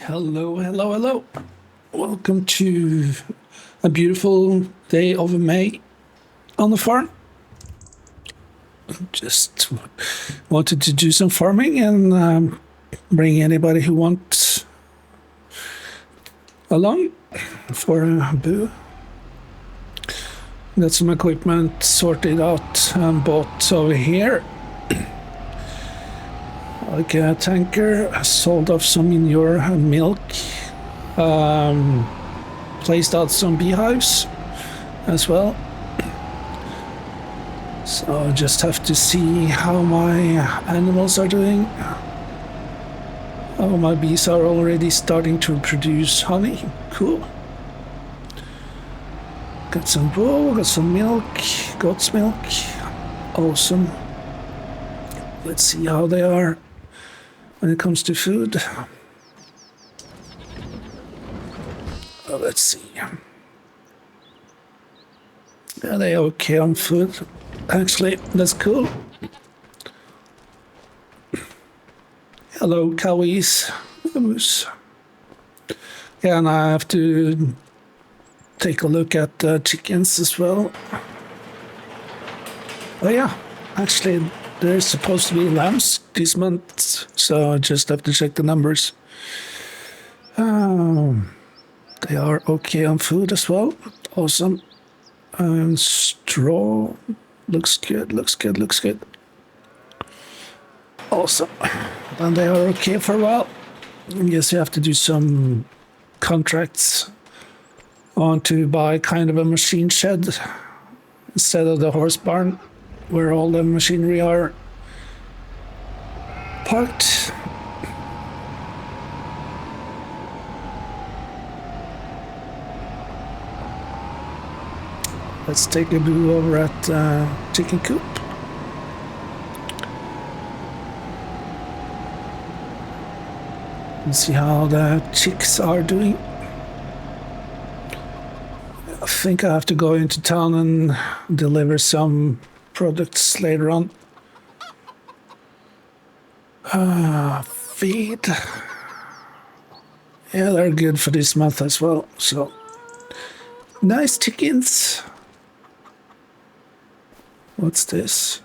Hello, hello, hello. Welcome to a beautiful day of May on the farm. Just wanted to do some farming and bring anybody who wants along for a boo. Got some equipment sorted out and bought over here. Like a tanker, sold off some manure and milk, placed out some beehives as well. So I just have to see how my animals are doing. Oh, my bees are already starting to produce honey. Cool. Got some wool, got some milk, goat's milk. Awesome. Let's see how they are when it comes to food. Let's see. Yeah, they're okay on food. Actually, that's cool. Hello, cowies. Yeah, and I have to take a look at the chickens as well. Oh yeah, actually, there's supposed to be lambs this month, so I just have to check the numbers. They are okay on food as well. Awesome. And straw looks good, looks good, looks good. Awesome. And they are okay for a while. I guess you have to do some contracts. I want to buy kind of a machine shed instead of the horse barn where all the machinery are parked. Let's take a view over at chicken coop. And see how the chicks are doing. I think I have to go into town and deliver some products later on. Feed. Yeah, they're good for this month as well. So nice chickens. What's this?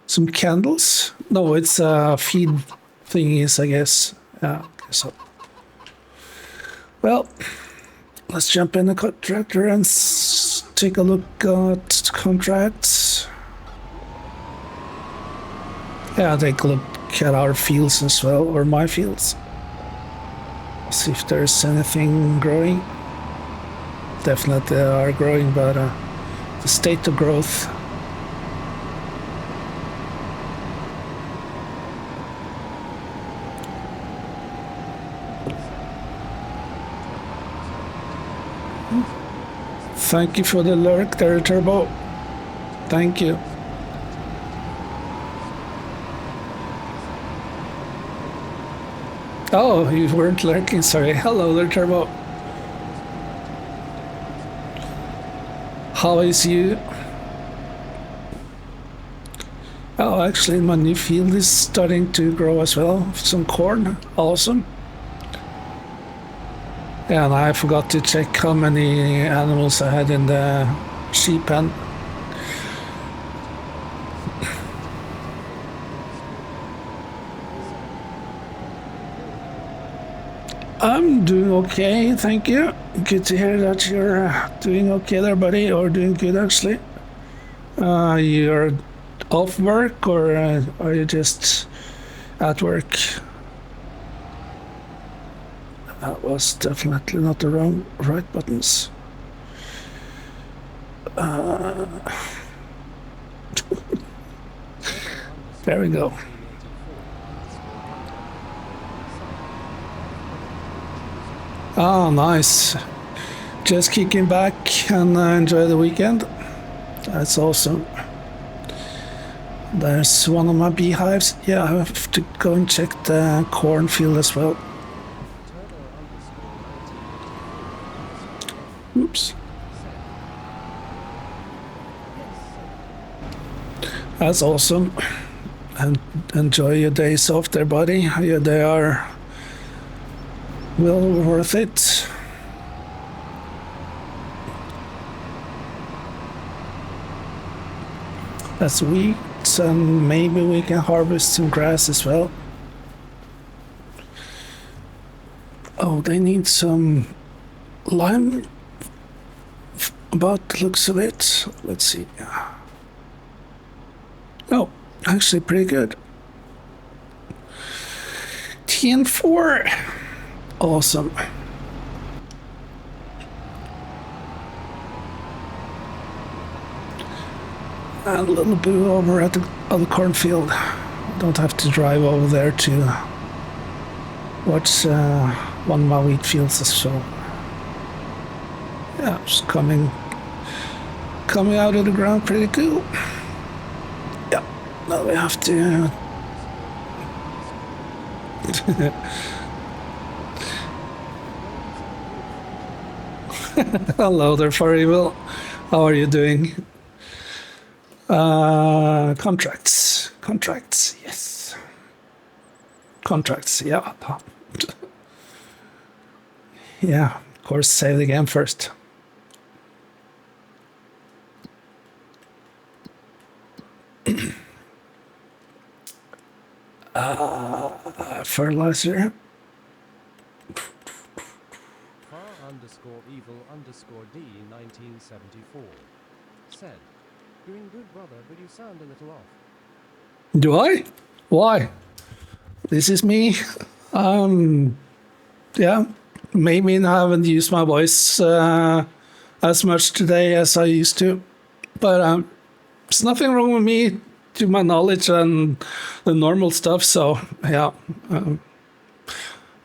Some candles? No, it's feed thingies, I guess. Yeah, I guess so. Well, let's jump in the tractor and take a look at contracts. Yeah, take a look at our fields as well, or my fields. See if there's anything growing. Definitely are growing, but the state of growth. Thank you for the lurk there, Turbo. Thank you. Oh, you weren't lurking, sorry. Hello there, Turbo. How is you? Oh, actually, my new field is starting to grow as well. Some corn, awesome. And I forgot to check how many animals I had in the sheep pen. I'm doing okay, thank you. Good to hear that you're doing okay there, buddy, or doing good actually. You're off work, or are you just at work? That was definitely not the right buttons. There we go. Oh, nice. Just kicking back and enjoy the weekend. That's awesome. There's one of my beehives. Yeah, I have to go and check the cornfield as well. Oops. That's awesome. And enjoy your days off there, buddy. Yeah, they are well worth it. That's wheat, and maybe we can harvest some grass as well. Oh, they need some lime about the looks of it. Let's see. Oh, actually pretty good. TN4. Awesome. And a little boo over at the other cornfield. Don't have to drive over there to watch one of my wheat fields or so. Yeah, just coming out of the ground pretty cool. Yeah, now we have to hello there, Furryville. How are you doing? Contracts, yes. Contracts, yeah. Yeah, of course, save the game first. Fertilizer. _evil_d 1974 said, "Doing good, brother, but you sound a little off." Do I? Why? This is me. Yeah, maybe I haven't used my voice as much today as I used to, but there's nothing wrong with me to my knowledge and the normal stuff. So yeah,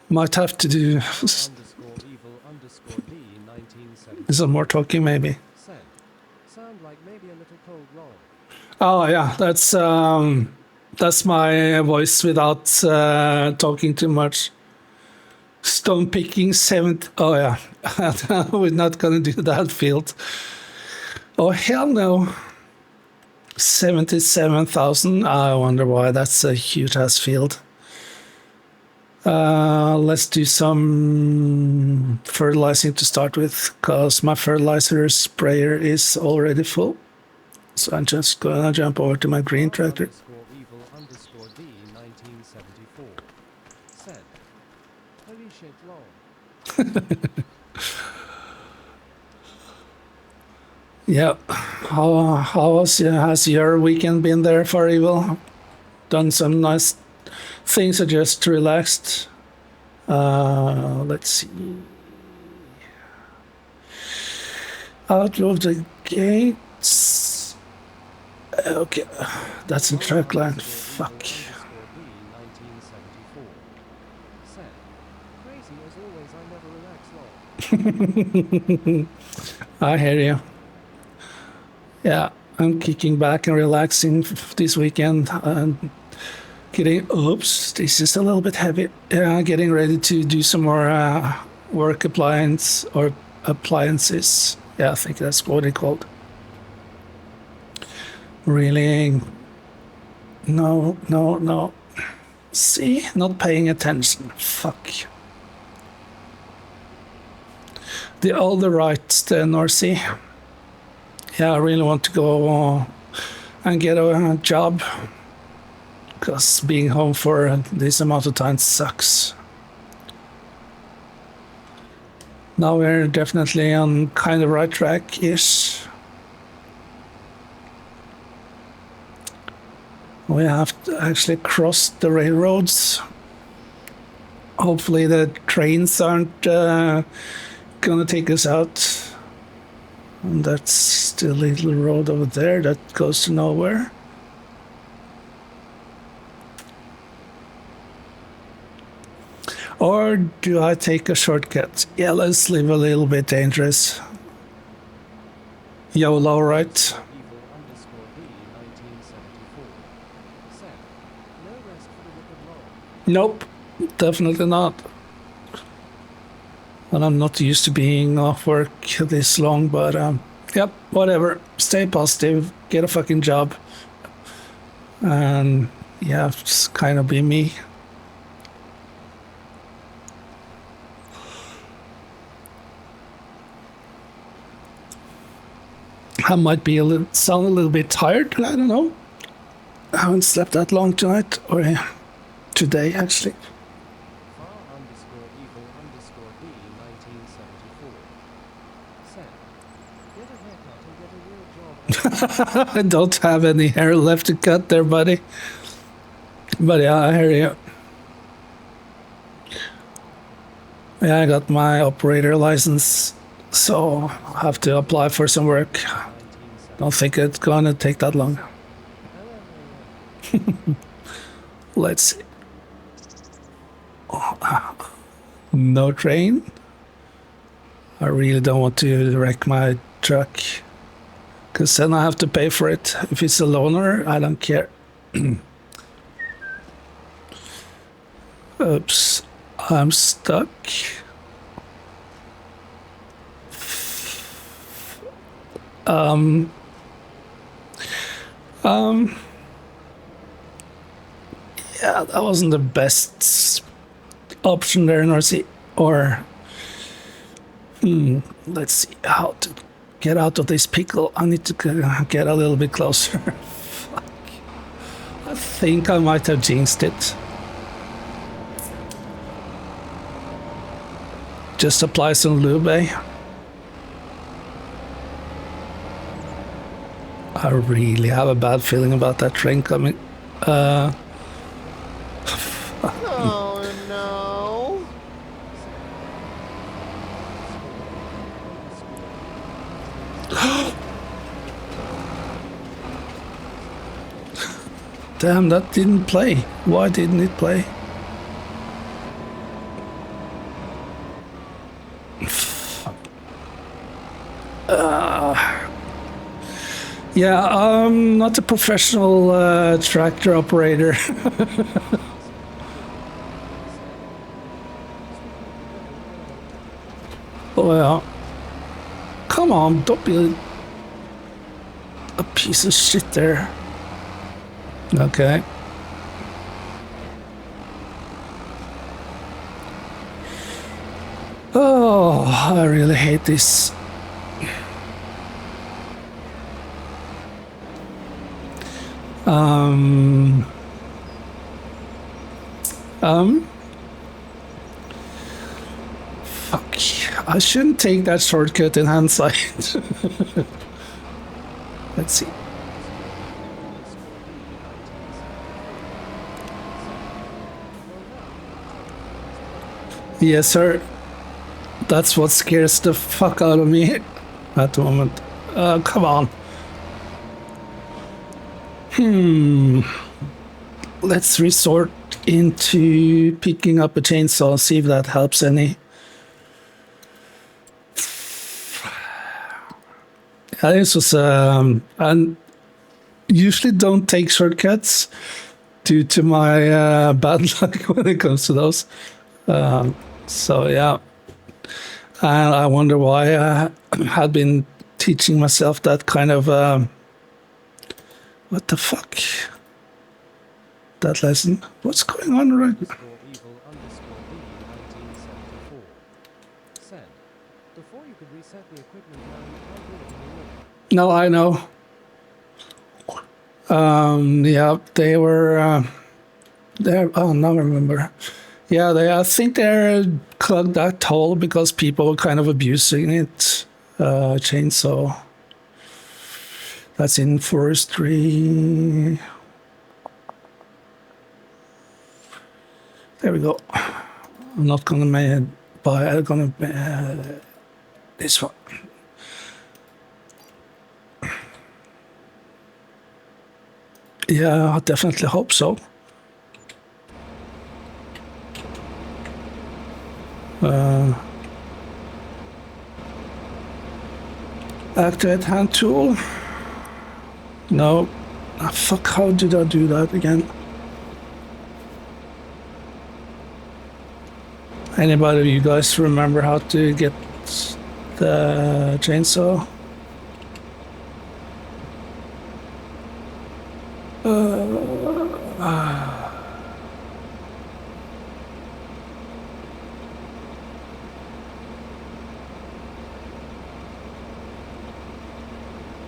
might have to do _evil_d 1974 some more talking maybe. said, "Sound like maybe a little cold roll." Oh yeah, that's my voice without talking too much. Stone picking 7th. Oh yeah, we're not gonna do that field. Oh hell no. 77,000. I wonder why. That's a huge ass field. Let's do some fertilizing to start with, because my fertilizer sprayer is already full. So I'm just gonna jump over to my green tractor. _evil_d 1974 said, "Holy shit, lol." Yeah. Has your weekend been there, Furryville? Done some nice things or just relaxed? Let's see. Out of the gates. Okay, that's in track line. Fuck. _d 1974 said, "Crazy as always, I never relax, lol." I hear you. Yeah, I'm kicking back and relaxing this weekend and getting. Oops, this is a little bit heavy. Yeah, getting ready to do some more work appliances. Yeah, I think that's what they're called. Really? No. See, not paying attention. Fuck. The older right, the North Sea. Yeah, I really want to go and get a job, because being home for this amount of time sucks. Now we're definitely on kind of right track-ish. We have to actually cross the railroads. Hopefully the trains aren't gonna take us out. And that's the little road over there that goes to nowhere. Or do I take a shortcut? Yeah, let's live a little bit dangerous. YOLO, right? _evil_d 1974 said, "No rest for the wicked lol." Nope, definitely not. And I'm not used to being off work this long, but yep, whatever. Stay positive, get a fucking job, and Yeah, it's kind of be me. I might be sound a little bit tired. I don't know. I haven't slept that long tonight, or today actually. Far_evil_d 1974 said, get a haircut and get a real job. I don't have any hair left to cut there, buddy. But yeah, I hear you. Yeah, I got my operator license, so I have to apply for some work. Don't think it's gonna take that long. Let's see. No train. I really don't want to wreck my truck, because then I have to pay for it. If it's a loaner, I don't care. Oops, I'm stuck. Yeah, that wasn't the best option there, Norcy. Or, let's see how to get out of this pickle. I need to get a little bit closer. Fuck. I think I might have jinxed it. Just apply some lube, eh? I really have a bad feeling about that train coming. Oh no. Damn, that didn't play. Why didn't it play? Yeah, I'm not a professional tractor operator. Well, come on, don't be a piece of shit there. Okay. Oh, I really hate this. Fuck. I shouldn't take that shortcut in hindsight. Let's see. Yes, sir. That's what scares the fuck out of me at the moment. Come on. Let's resort into picking up a chainsaw, see if that helps any. This was, I usually don't take shortcuts due to my bad luck when it comes to those. So yeah, and I wonder why I had been teaching myself that kind of what the fuck, that lesson. What's going on right now? Evil_d 1974 said, before you could reset the equipment now, you can't do it anymore. No, I know. Yeah, they were. Oh, now I remember. Yeah, I think they're clogged that hole because people were kind of abusing it. Chainsaw. That's in forestry. There we go. I'm not gonna buy. I'm gonna this one. Yeah, I definitely hope so. Activate hand tool. No. Ah, fuck, how did I do that again? Anybody of you guys remember how to get the chainsaw?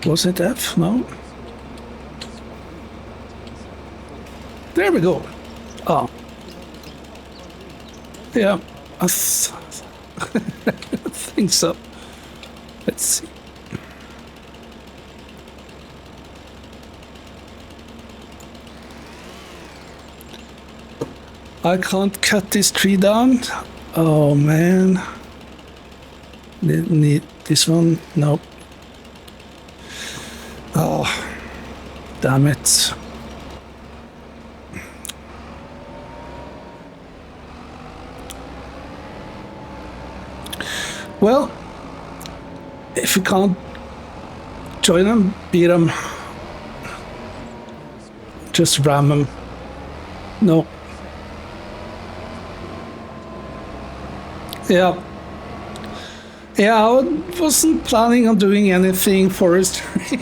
Was it F? No. There we go. Oh. Yeah. I think so. Let's see. I can't cut this tree down. Oh man. Didn't need this one. Nope. Oh, damn it. Well, if you can't join them, beat them. Just ram them. No. Yeah. Yeah, I wasn't planning on doing anything forestry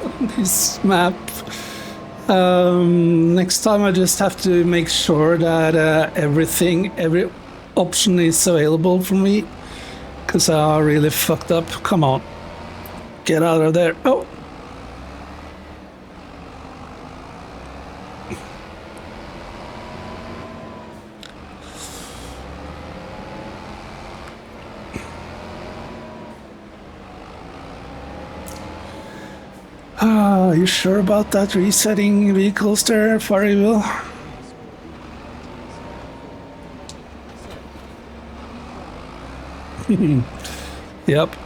on this map. Next time I just have to make sure that every option is available for me. Because I really fucked up. Come on. Get out of there. Oh. Are you sure about that resetting vehicles there, Farryville? Yep.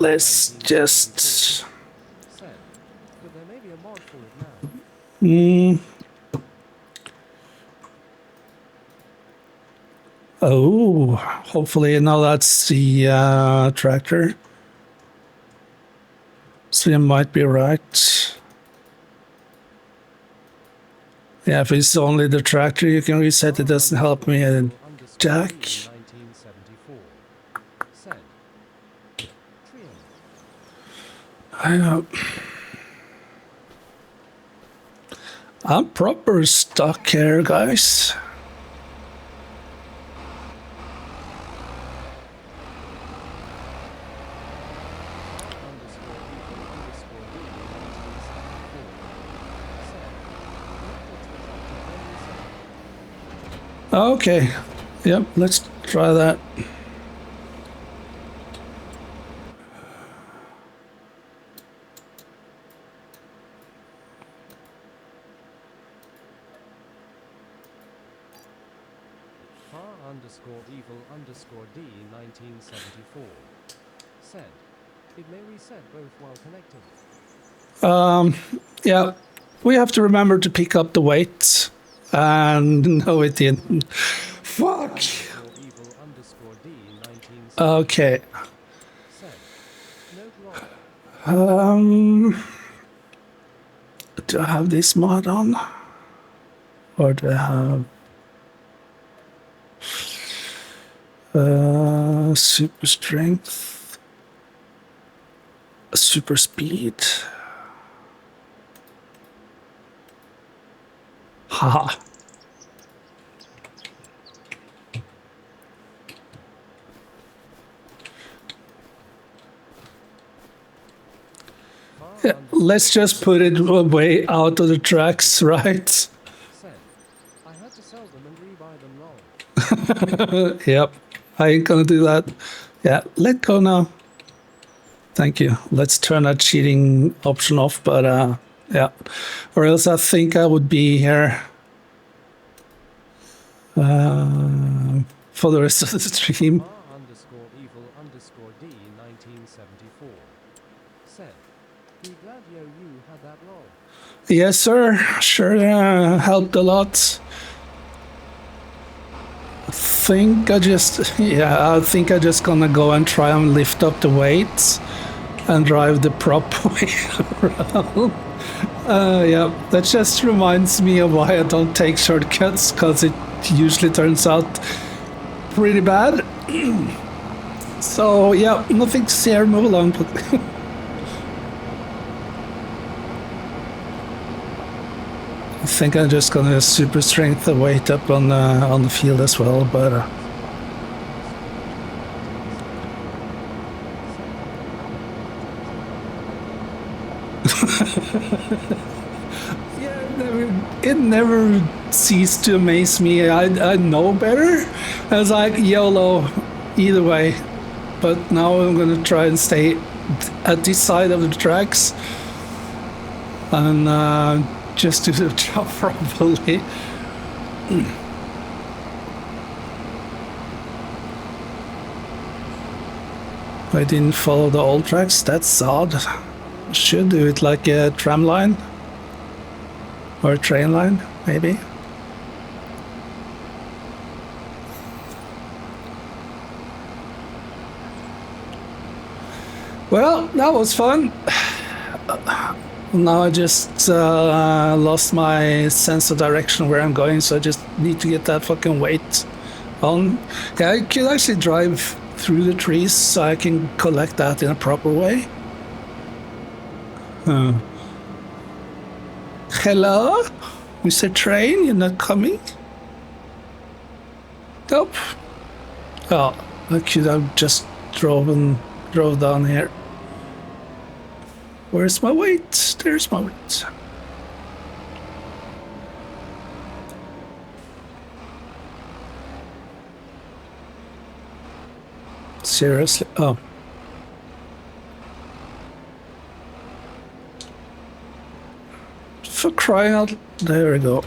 Let's just... Oh, hopefully now that's the tractor. So you might be right. Yeah, if it's only the tractor you can reset, it doesn't help me. Jack. I know. I'm proper stuck here, guys. Okay. Yep, let's try that. _evil_d 1974 said it may reset both while connecting. Yeah, we have to remember to pick up the weight. And no, it didn't. Fuck. Okay. Do I have this mod on? Or do I have super strength, super speed? Haha. Yeah, let's just put it way out of the tracks, right? I had to sell them and rebuy them long. Yep, I ain't gonna do that. Yeah, let go now. Thank you. Let's turn that cheating option off, but yeah. Or else I think I would be here for the rest of the stream. _evil_d 1974 said, "Be glad you had that long." Yes, sir. Sure, helped a lot. I think I just gonna go and try and lift up the weights and drive the prop way around. Yeah, that just reminds me of why I don't take shortcuts, because it usually turns out pretty bad. So yeah, nothing to say. Move along. I think I'm just gonna super strength the weight up on the field as well, but yeah, it never ceased to amaze me. I know better. I was like YOLO, either way. But now I'm gonna try and stay at this side of the tracks and just do the job properly. I didn't follow the old tracks. That's odd. Should do it like a tram line or a train line, maybe. Well, that was fun. Now I just lost my sense of direction where I'm going, so I just need to get that fucking weight on. Yeah, I could actually drive through the trees so I can collect that in a proper way. Hello? Mr. Train, you're not coming? Nope. Oh, I could have just drove down here. Where's my weight? There's my weight. Seriously? Oh. For crying out, there we go.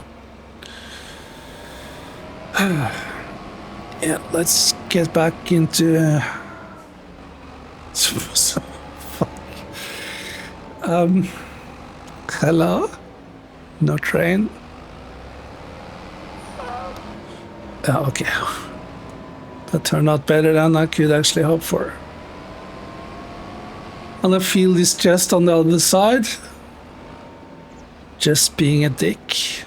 Yeah, let's get back into fuck. Hello? No train? Oh, okay. That turned out better than I could actually hope for. And the field is just on the other side. Just being a dick.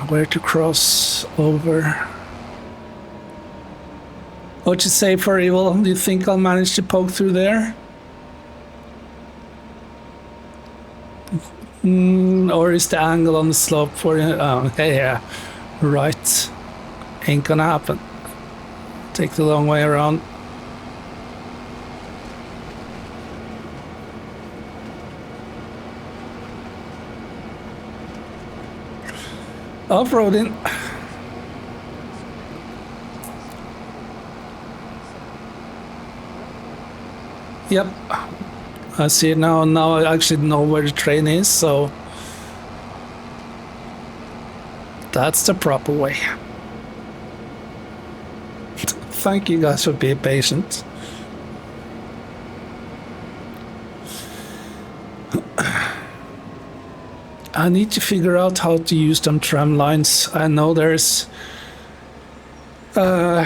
Where to cross over? What you say for evil? Do you think I'll manage to poke through there? Or is the angle on the slope for you? Oh, okay, yeah. Right. Ain't gonna happen. Take the long way around. Off-roading. Yep. I see it now. Now I actually know where the train is, so that's the proper way. Thank you guys for being patient. I need to figure out how to use them tram lines. I know there's oh,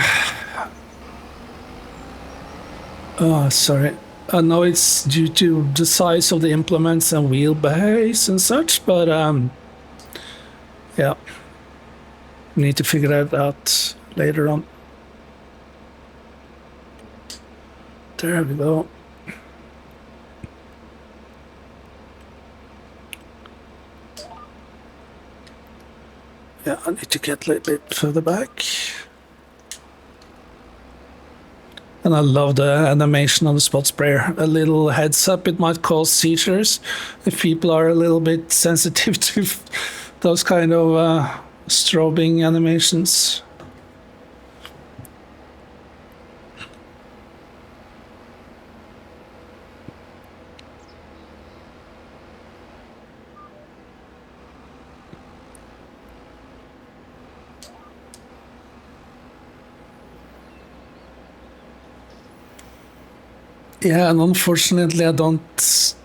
sorry. I know it's due to the size of the implements and wheelbase and such, but yeah. Need to figure that out later on. There we go. Yeah, I need to get a little bit further back. And I love the animation on the spot sprayer. A little heads up, it might cause seizures if people are a little bit sensitive to those kind of strobing animations. Yeah, and unfortunately I don't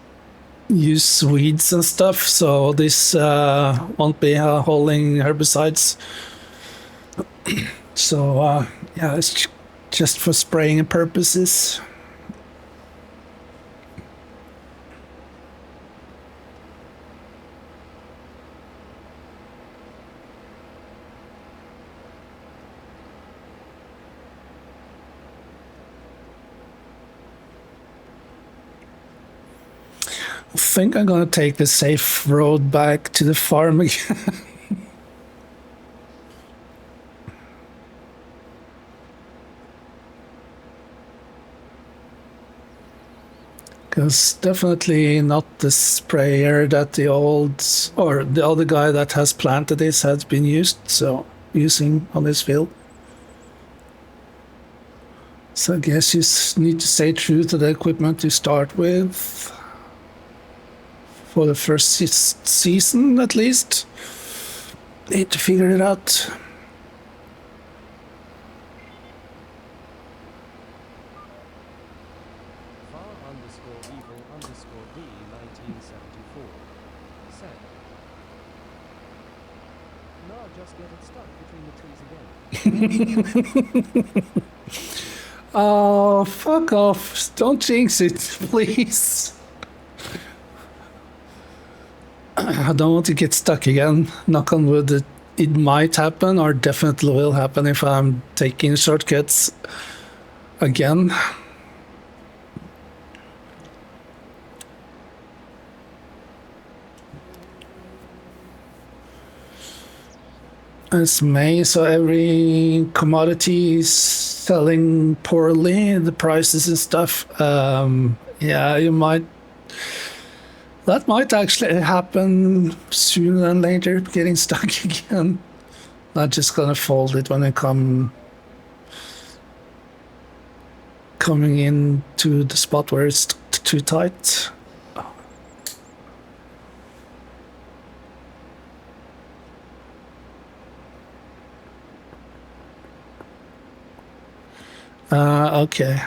use weeds and stuff, so this won't be holding herbicides. So yeah, it's just for spraying purposes. think I'm gonna take the safe road back to the farm again. Because definitely not the sprayer that the old or the other guy that has planted this has been using on this field. So I guess you need to stay true to the equipment you start with for the first season at least. Need to figure it out. Far_evil_d 1974 said, "Now just get it stuck between the trees again." Oh, fuck off. Don't jinx it, please. I don't want to get stuck again. Knock on wood, it might happen or definitely will happen if I'm taking shortcuts again. It's May, so every commodity is selling poorly, the prices and stuff. Yeah, that might actually happen sooner than later, getting stuck again. Not just gonna fold it when I coming into the spot where it's too tight. Okay.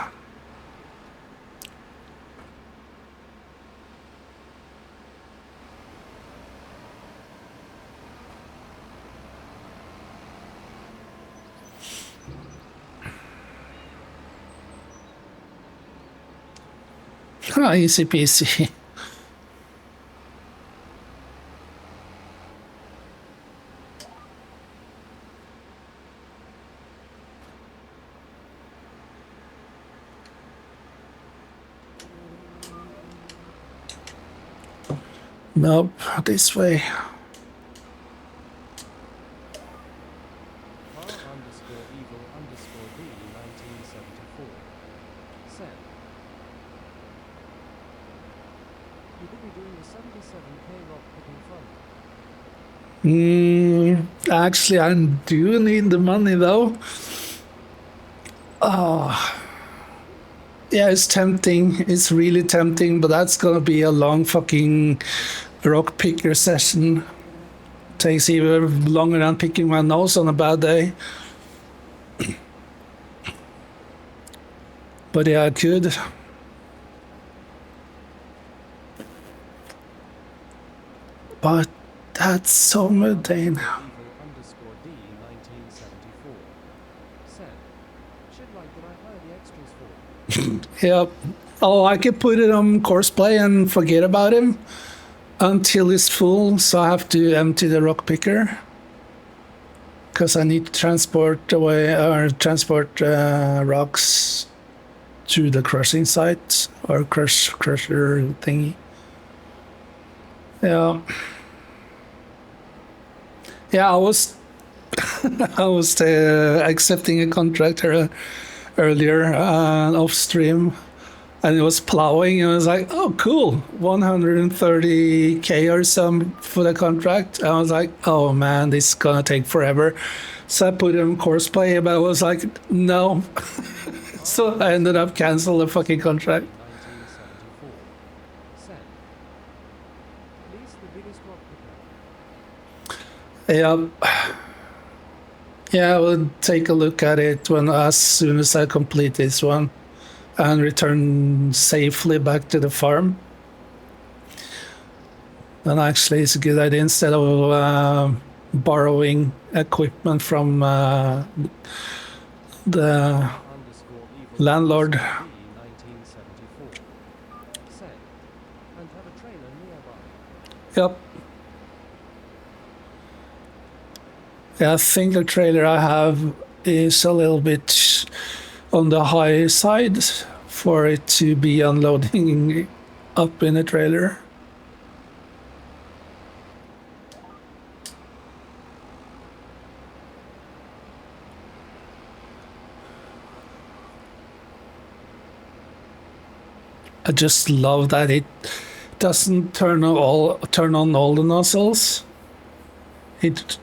Easy peasy. Nope, this way. Far_evil_d 1974 said, "You could be doing the 77k rock picking fun." Actually, I do need the money though. Oh. Yeah, it's tempting. It's really tempting, but that's gonna be a long fucking rock picker session. Takes even longer than picking my nose on a bad day. But yeah, I could. But that's so mundane. Evil_d 1974 said, "Should like that I hire the extras for." Yep. Oh, I could put it on courseplay and forget about him until it's full, so I have to empty the rock picker. Because I need to transport rocks to the crushing site or crusher thingy. Yeah. Yeah, I was accepting a contract earlier off stream, and it was plowing. And I was like, "Oh, cool, 130k or some for the contract." I was like, "Oh man, this is gonna take forever." So I put it on courseplay, but I was like, "No." So I ended up canceling the fucking contract. 1974 said, "Least the biggest rock picker." Yeah. Yeah, I will take a look at it as soon as I complete this one and return safely back to the farm. Then actually it's a good idea instead of borrowing equipment from the landlord. 1974 said, "And have a trailer nearby." Yep. Yeah, I think the trailer I have is a little bit on the high side for it to be unloading up in a trailer. I just love that it doesn't turn on all the nozzles. It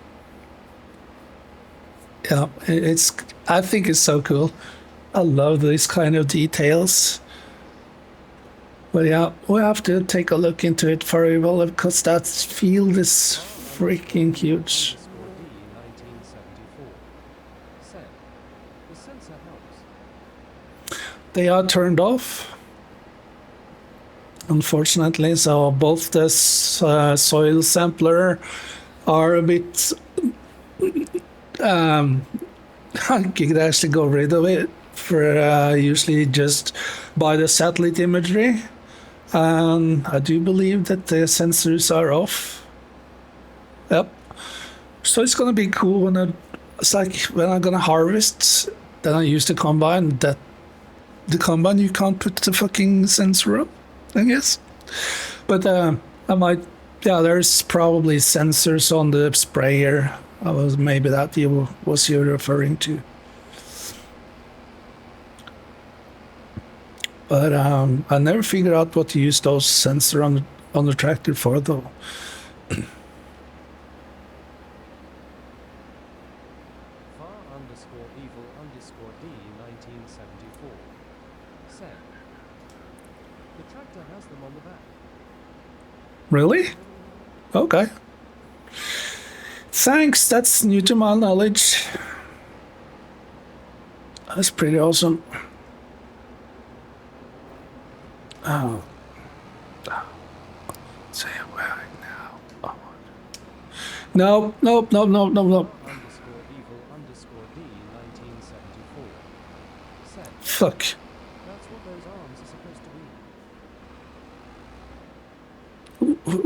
yeah, it's I think it's so cool. I love these kind of details. But yeah, we'll have to take a look into it very well because that field is freaking huge. Underscore D 1974 said, the sensor helps. They are turned off, unfortunately, so both this soil sampler are a bit I could actually go rid of it for usually just by the satellite imagery, and I do believe that the sensors are off. Yep, so it's gonna be cool it's like when I'm gonna harvest, then I use the combine. That the combine you can't put the fucking sensor up, I guess. But I might, yeah, there's probably sensors on the sprayer. Maybe that was you referring to. But I never figured out what to use those sensors on the tractor for, though. Var underscore evil underscore D 1974 said, the tractor has them on the back. Really? Okay. Thanks, that's new to my knowledge. That's pretty awesome. Oh. Say where now? Oh. No. Underscore evil underscore D 1974 said, Fuck. that's what those arms are supposed to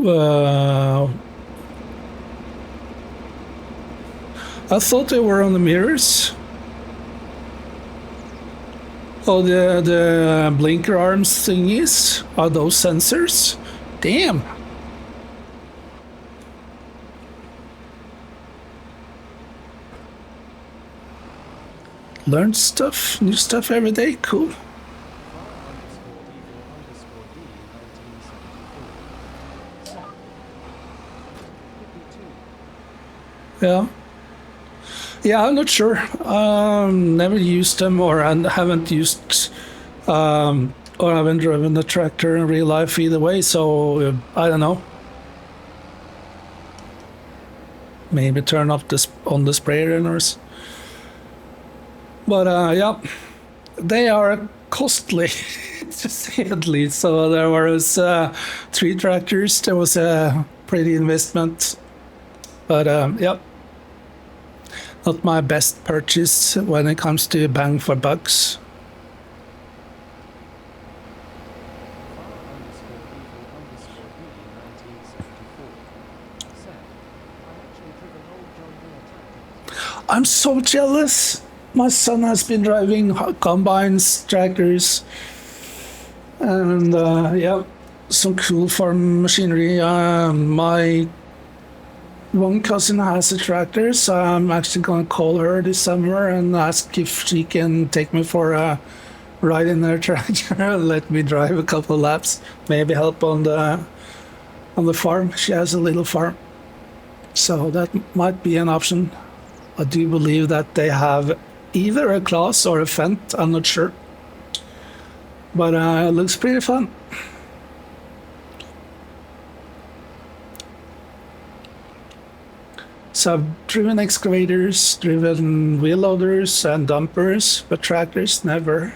be. I thought they were on the mirrors. Oh, the blinker arms thingies? Are those sensors? Damn. Learn stuff, new stuff every day. Cool. Var underscore evil underscore D 1974 said, could be two. Yeah. Yeah, I'm not sure. Never used them, or I haven't used, or haven't driven the tractor in real life either way. So I don't know. Maybe turn off this on the sprayer inners. But yeah, they are costly to say at least. So there was 3 tractors. There was a pretty investment, but yeah. Not my best purchase when it comes to bang for bucks. Var underscore evil underscore D 1974 said, I've actually driven old John Deere tractors. I'm so jealous. My son has been driving combines, tractors, and yeah, some cool farm machinery. My one cousin has a tractor, so I'm actually gonna call her this summer and ask if she can take me for a ride in her tractor and let me drive a couple laps. Maybe help on the farm. She has a little farm, so that might be an option. I do believe that they have either a class or a Fendt. I'm not sure, but it looks pretty fun. So I've driven excavators, driven wheel loaders and dumpers, but tractors never,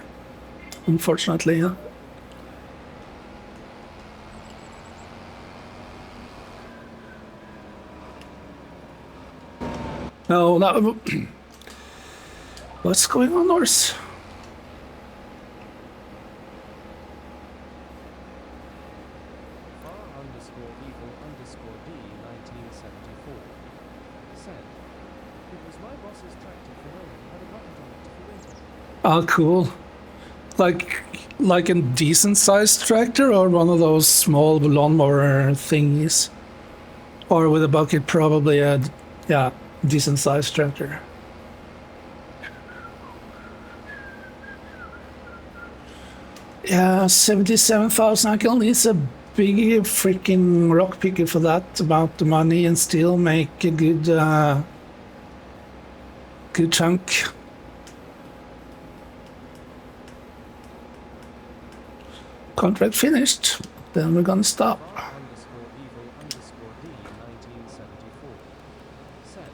unfortunately. No, no. What's going on, Norse? Var underscore evil underscore D 1974 said, it was my boss's tractor for mowing, had a button on it for winter. Oh, cool. Like a decent sized tractor or one of those small lawnmower thingies? Or with a bucket, probably a, yeah, decent sized tractor. Yeah, 77,000. I can only use a big freaking rock picker for that amount of money and still make a good chunk. Contract finished. Then we're gonna stop. Var_evil_d 1974 said,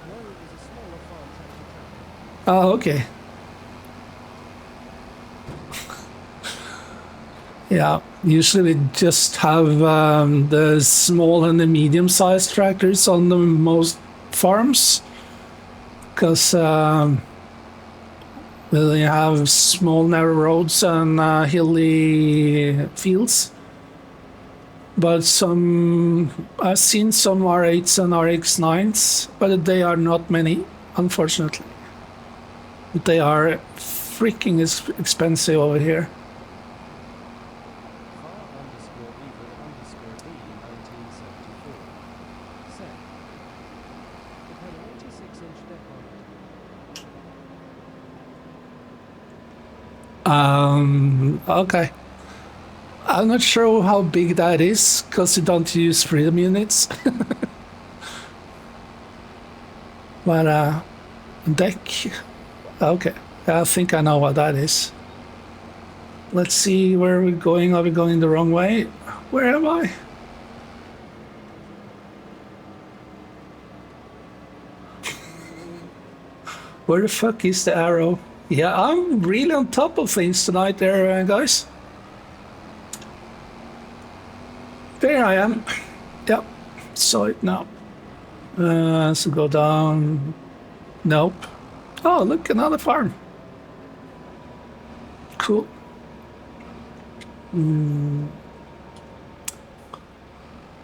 no, it was a smaller farm tractor. Oh, okay. Yeah, usually we just have the small and the medium-sized tractors on the most farms, because they have small narrow roads and hilly fields. But I've seen some R8s and RX9s, but they are not many, unfortunately. But they are freaking expensive over here. Var_evil_d 1974 said, it had an 86-inch deck on it. Okay. I'm not sure how big that is, because you don't use freedom units. But, deck. Okay. I think I know what that is. Let's see where we're going. Are we going the wrong way? Where am I? Where the fuck is the arrow? Yeah, I'm really on top of things tonight there, guys. There I am. Yep, saw it now. So go down. Nope. Oh, look, another farm. Cool.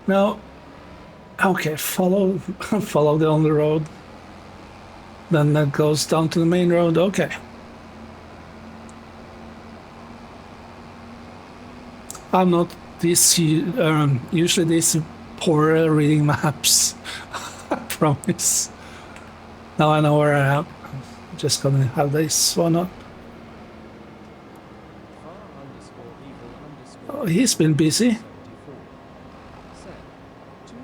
No. Okay, follow follow the only road. Then that goes down to the main road. Okay. I'm not this usually this poor at reading maps. I promise. Now I know where I am. I'm just gonna have this one up. Oh, he's been busy. 74 said, 2.18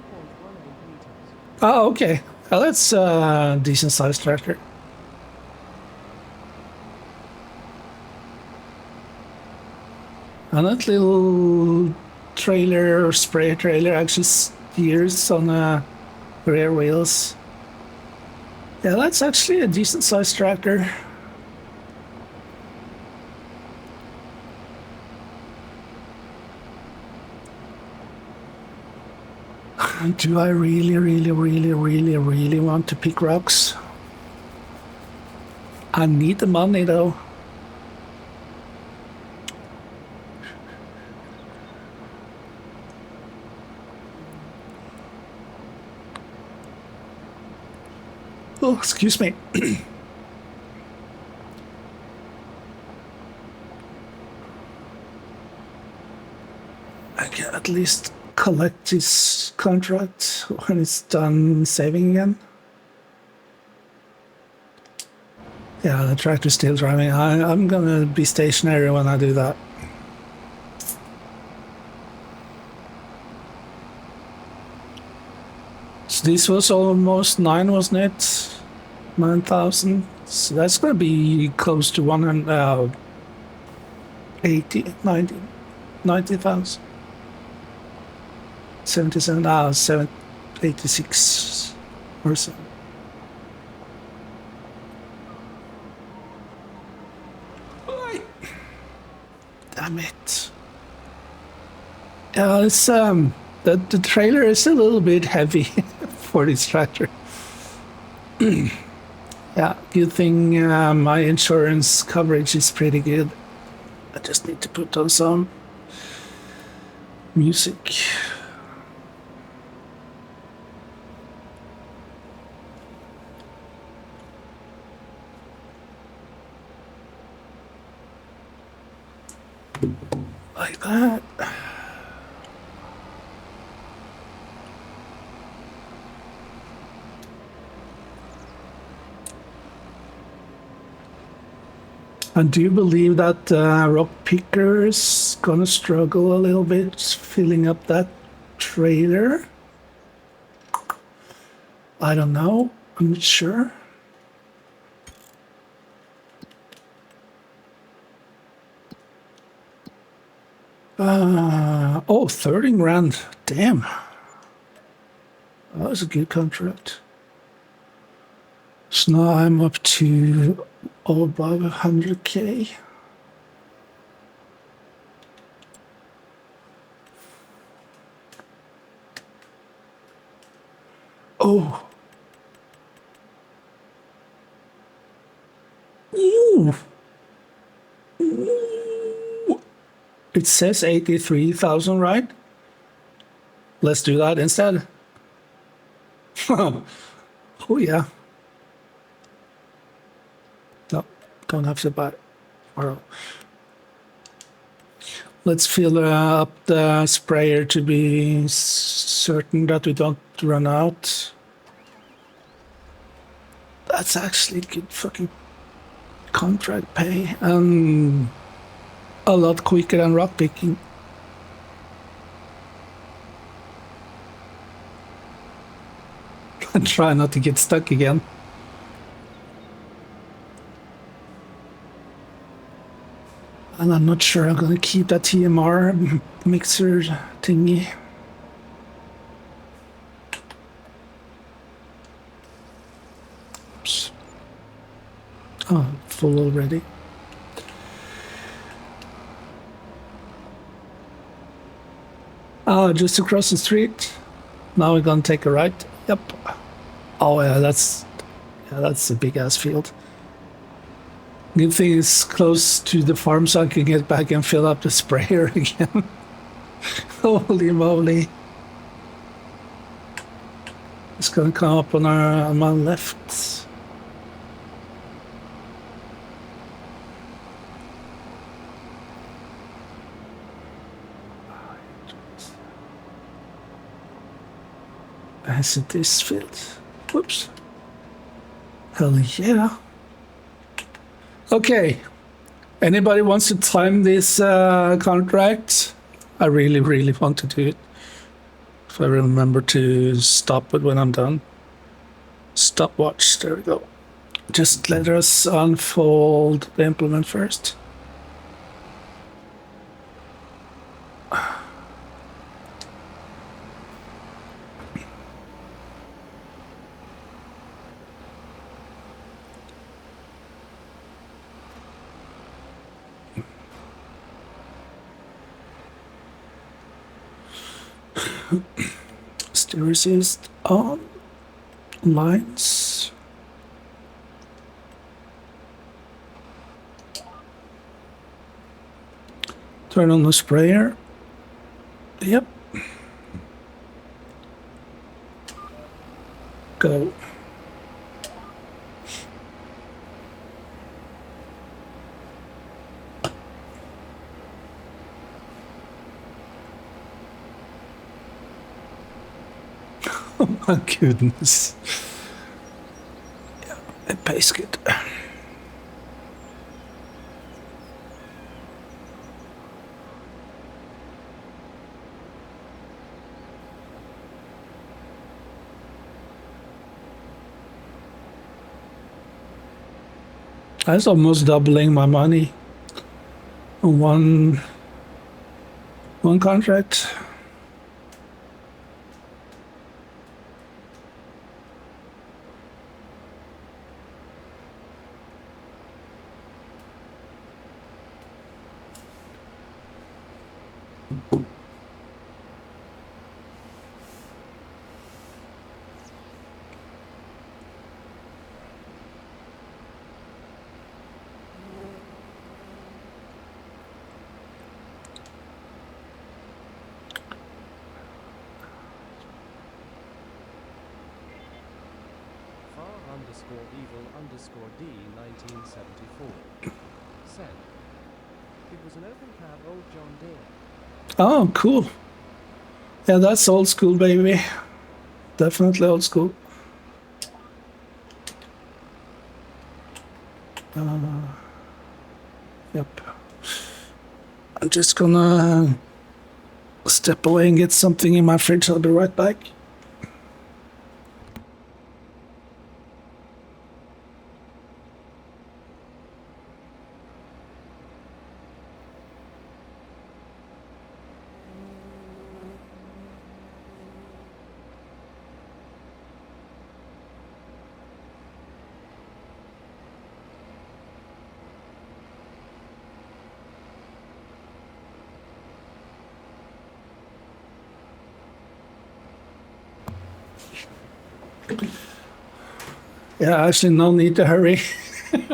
meters. Oh, okay. Well, that's a decent sized tractor. And that little trailer or spray trailer actually steers on rear wheels. Yeah, that's actually a decent sized tractor. Do I really want to pick rocks? I need the money though. Oh, excuse me. I can at least collect this contract when it's done saving again. Yeah, the tractor's still driving. I'm gonna be stationary when I do that. So this was almost 9, wasn't it? 9,000. So that's gonna be close to 180, 90, 90,000. 77, 786 or so. Damn it. Yeah, it's the trailer is a little bit heavy for this tractor. Yeah, good thing my insurance coverage is pretty good. I just need to put on some music. Like that. And do you believe that Rock Picker is gonna struggle a little bit filling up that trailer? I don't know. I'm not sure. Oh, 30 grand. Damn. That was a good contract. So now I'm up to above 100K. Oh. Ooh. Ooh. It says 83,000, right? Let's do that instead. Oh, yeah. No, don't have to buy it. Or let's fill up the sprayer to be certain that we don't run out. That's actually good fucking contract pay and a lot quicker than rock picking. And try not to get stuck again. And I'm not sure I'm gonna keep that TMR mixer thingy. Oops. Oh, full already. Oh, just across the street. Now we're gonna take a right. Yep. Oh yeah, that's a big ass field. Good thing it's close to the farm so I can get back and fill up the sprayer again. Holy moly. It's gonna come up on my left. Is it this field? Whoops. Hell yeah. Okay. Anybody wants to time this contract? I really, really want to do it. If I remember to stop it when I'm done. Stopwatch, there we go. Just let us unfold the implement first. Still resist on lines. Turn on the sprayer. Yep. Go. Oh my goodness. Yeah, it pays good. That's almost doubling my money on one contract. _evil_d 1974. Sent. It was an open cab old John Deere. Oh, cool. Yeah, that's old school, baby. Definitely old school. Yep. I'm just gonna step away and get something in my fridge. I'll be right back. Yeah, actually, no need to hurry. Far_evil_d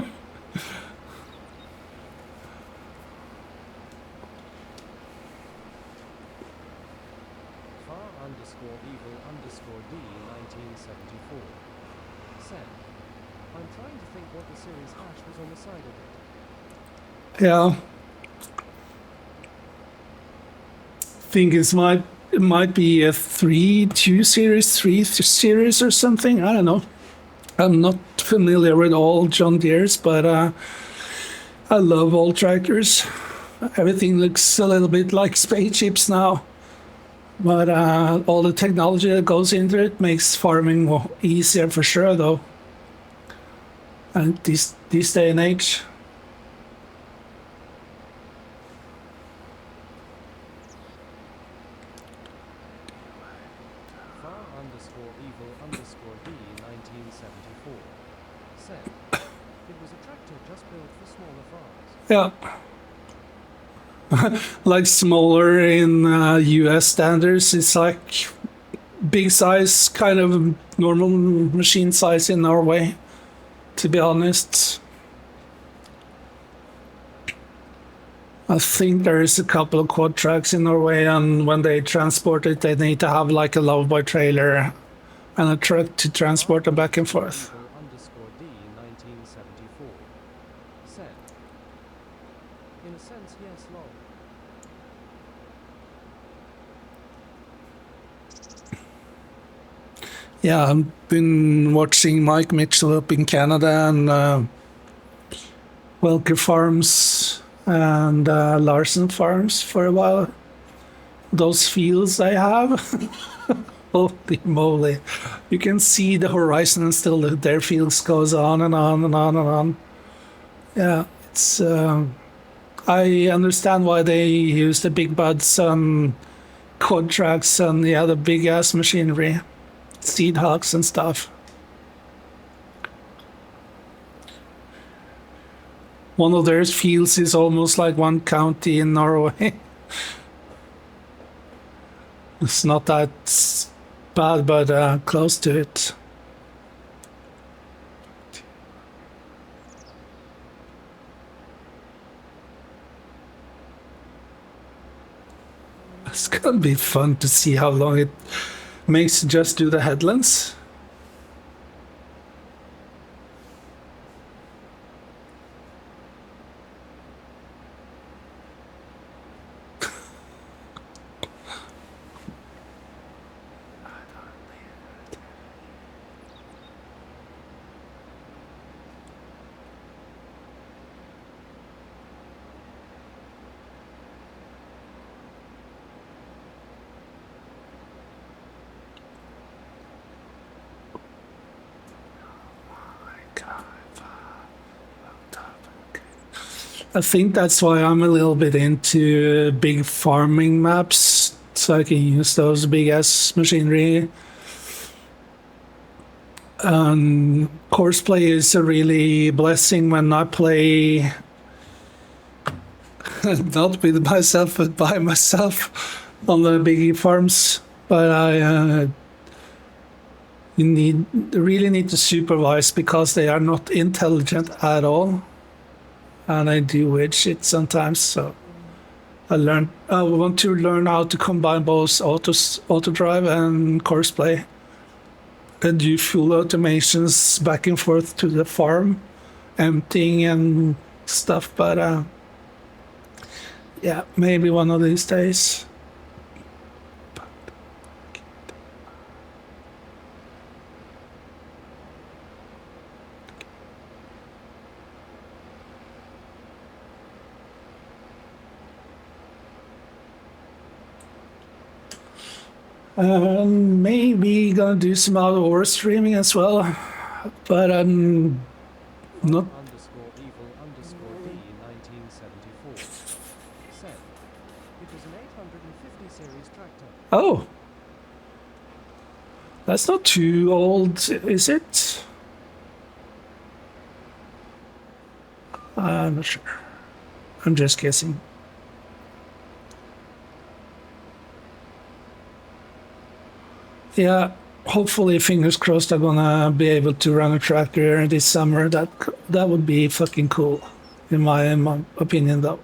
1974 said, I'm trying to think what the series hash was on the side of it. Yeah. Think it might be a 3 series or something. I don't know. I'm not familiar with all John Deere's, but I love all tractors. Everything looks a little bit like spaceships now, but all the technology that goes into it makes farming easier for sure, though. And this day and age. Far_evil_d 1974 said, it was a tractor just built for smaller farms. Yeah. Like smaller in US standards, it's like big size, kind of normal machine size in Norway, to be honest. I think there is a couple of quad tracks in Norway, and when they transport it, they need to have like a lowboy trailer and a truck to transport them back and forth. Far_evil_d 1974 said, in a sense, yes, lol. Yeah, I've been watching Mike Mitchell up in Canada and Welker Farms and Larson Farms for a while. Those fields they have, holy moly. You can see the horizon and still their fields goes on and on and on and on. Yeah, it's... I understand why they use the big buds and quad tracks and the other big ass machinery, seed hawks and stuff. One of their fields is almost like one county in Norway. It's not that bad, but close to it. It's gonna be fun to see how long it makes to just do the headlands. I think that's why I'm a little bit into big farming maps, so I can use those big ass machinery. Horseplay is a really blessing when I play not with myself but by myself on the big farms. But I really need to supervise because they are not intelligent at all. And I do weird shit sometimes, so I want to learn how to combine both auto drive and courseplay and do full automations back and forth to the farm, emptying and stuff. But yeah, maybe one of these days. Maybe gonna do some outdoor streaming as well, but I'm not. Underscore evil underscore D 1974 said it was an 850 series tractor. Oh, that's not too old, is it? I'm not sure. I'm just guessing. Yeah, hopefully, fingers crossed, I'm gonna be able to run a tractor this summer. That would be fucking cool, in my opinion, though.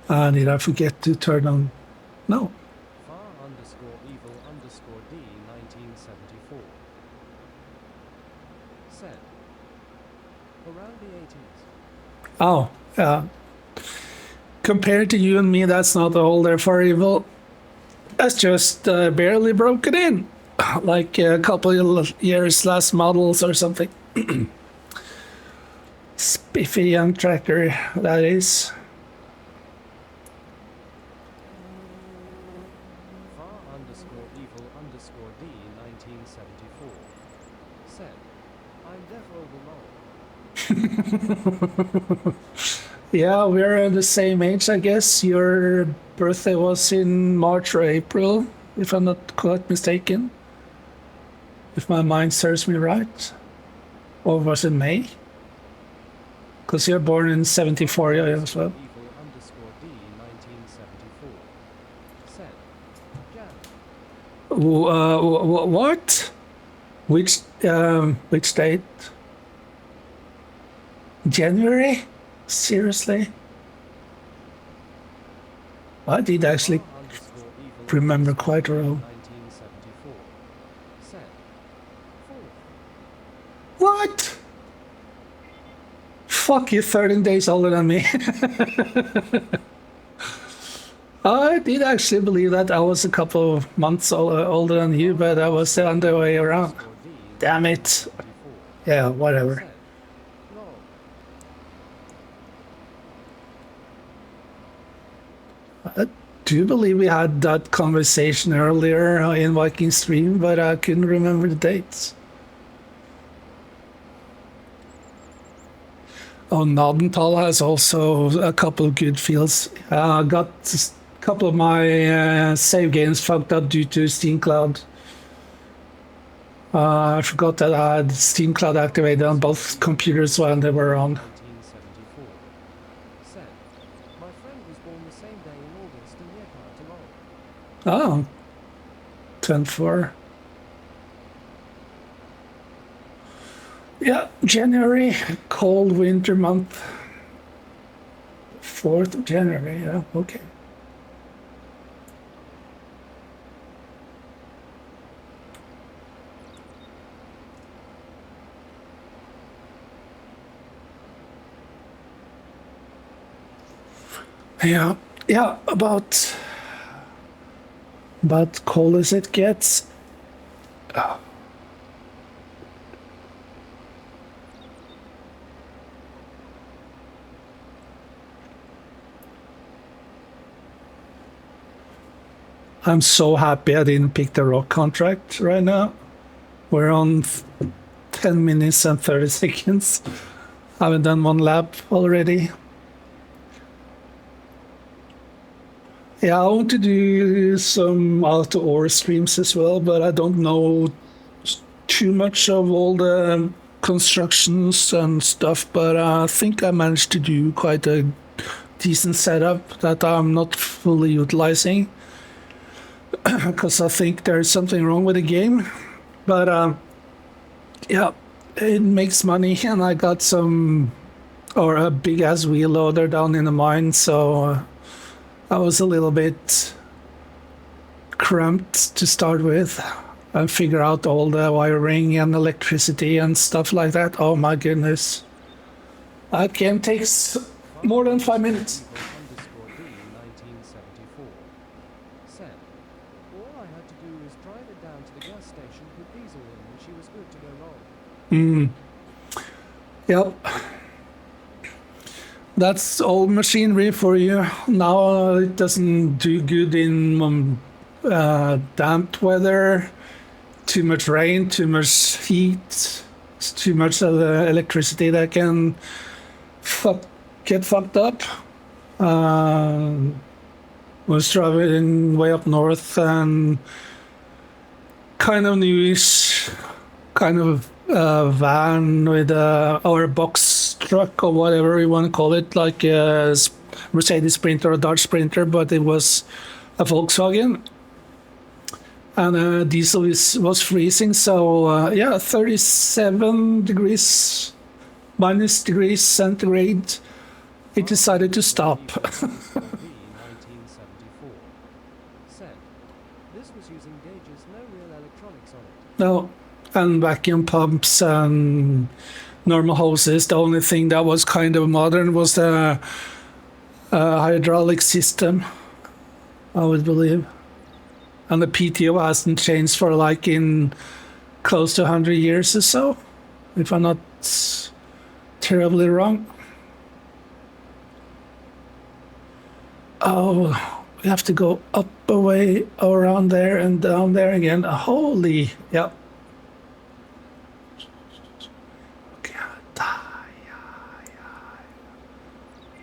Did I forget to turn on? No. Far underscore evil underscore D 1974 said around the 80s. Oh, yeah. Compared to you and me, that's not older for evil. That's just barely broken in, like a couple of years last models or something. Spiffy young tractor, that is. Far underscore evil underscore D 1974 said I'm deaf over long. Yeah, we're the same age, I guess. Your birthday was in March or April, if I'm not quite mistaken. If my mind serves me right. Or was it May? Because you're born in 74, yeah, as well. Evil underscore D 1974 said Jan. What? Which date? January? Seriously? I did actually Underscore evil remember underscore quite D well. 1974 said fourth. What? Fuck you, 13 days older than me. I did actually believe that I was a couple of months older than you, but I was the other way around. Underscore D Damn it. 1974 Yeah, whatever. said lol. I do believe we had that conversation earlier in Viking Stream, but I couldn't remember the dates. Oh, Nordenthal has also a couple of good fields. Got a couple of my save games fucked up due to Steam Cloud. I forgot that I had Steam Cloud activated on both computers when they were on. 1974 said my friend was born the same day in August and year part along. Oh, 10-4. Yeah, January, cold winter month. 4th of January, yeah, okay. Yeah, about cold as it gets. I'm so happy I didn't pick the rock contract right now. We're on 10 minutes and 30 seconds. I haven't done one lap already. Yeah, I want to do some out-of-hour streams as well, but I don't know too much of all the constructions and stuff, but I think I managed to do quite a decent setup that I'm not fully utilizing because I think there's something wrong with the game. But yeah, it makes money, and I got a big ass wheel loader down in the mine, so I was a little bit cramped to start with and figure out all the wiring and electricity and stuff like that. Oh my goodness. That game takes more than 5 minutes. Underscore D 1974 said all I had to do was drive it down to the gas station, put diesel in, and she was good to go long. Yep. That's old machinery for you. Now it doesn't do good in damp weather, too much rain, too much heat, it's too much of the electricity that can get fucked up. Was traveling way up north and kind of newish, kind of van with or a box truck or whatever you want to call it, like a Mercedes Sprinter or Dodge Sprinter, but it was a Volkswagen. And diesel was freezing, so yeah, 37 degrees, minus degrees centigrade. It decided to stop. 1974. Said, this was using gauges, no real electronics on it. No, and vacuum pumps and normal hoses. The only thing that was kind of modern was the hydraulic system, I would believe. And the PTO hasn't changed for like in close to 100 years or so, if I'm not terribly wrong. Oh, we have to go up a way around there and down there again. Holy, yeah.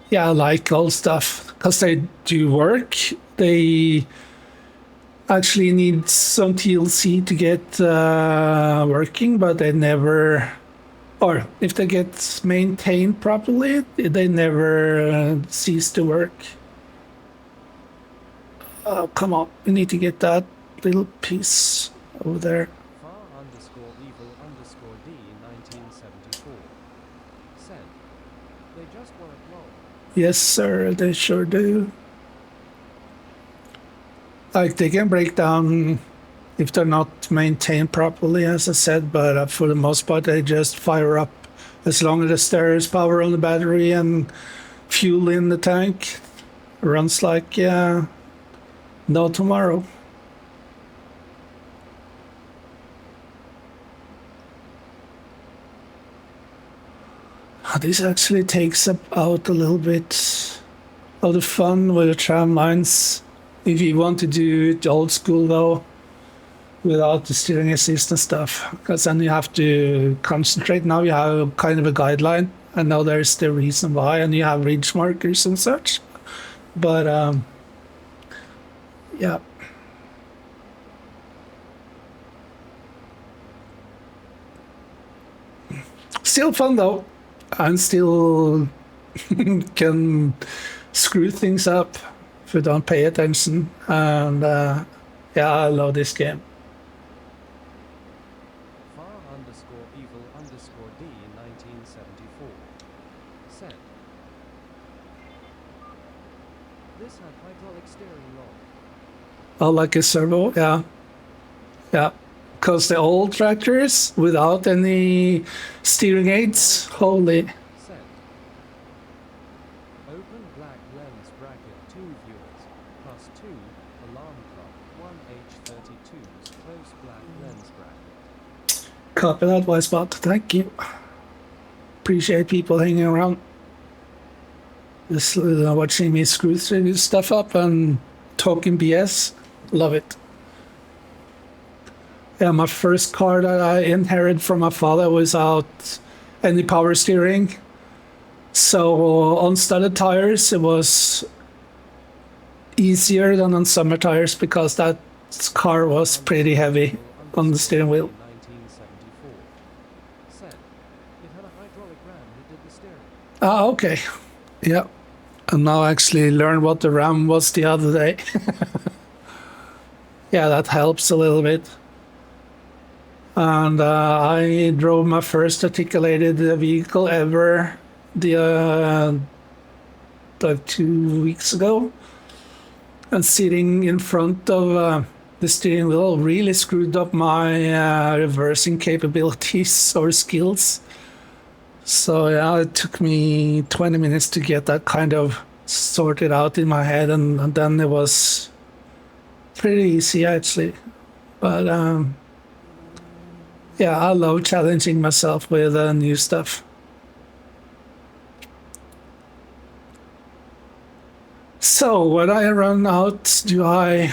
Yeah, I like old stuff because they do work. They actually need some TLC to get working, but they never, or if they get maintained properly, they never cease to work. Oh, come on. We need to get that little piece over there. Far underscore evil underscore D 1974. Said, they just work long. Yes, sir, they sure do. Like, they can break down if they're not maintained properly, as I said, but for the most part, they just fire up as long as there is power on the battery and fuel in the tank. Runs like, no tomorrow. This actually takes out a little bit of the fun with the tram lines. If you want to do it old school though, without the steering assist and stuff, because then you have to concentrate. Now you have kind of a guideline, and now there's the reason why, and you have ridge markers and such. But yeah. Still fun though, and still can screw things up if you don't pay attention. And yeah, I love this game. Far underscore evil underscore D 1974. Said, this had hydraulic steering rod. Oh, like a servo, yeah. Yeah. Because the old tractors without any steering aids, holy. Said, open black lens bracket 2 viewers plus 2 alarm clock 1H32's close black lens bracket. Copy that, Wisebot. Thank you. Appreciate people hanging around. Just watching me screw through this stuff up and talking BS. Love it. Yeah, my first car that I inherited from my father was out any power steering. So on studded tires, it was easier than on summer tires because that car was pretty heavy on the steering wheel. 1974. Said, it had a hydraulic ram that did the steering. Ah, okay. Yeah. And now I actually learned what the RAM was the other day. Yeah, that helps a little bit. And I drove my first articulated vehicle ever like 2 weeks ago. And sitting in front of the steering wheel really screwed up my reversing capabilities or skills. So yeah, it took me 20 minutes to get that kind of sorted out in my head, and then it was pretty easy actually. But yeah, I love challenging myself with new stuff. So when I run out, do I? Evil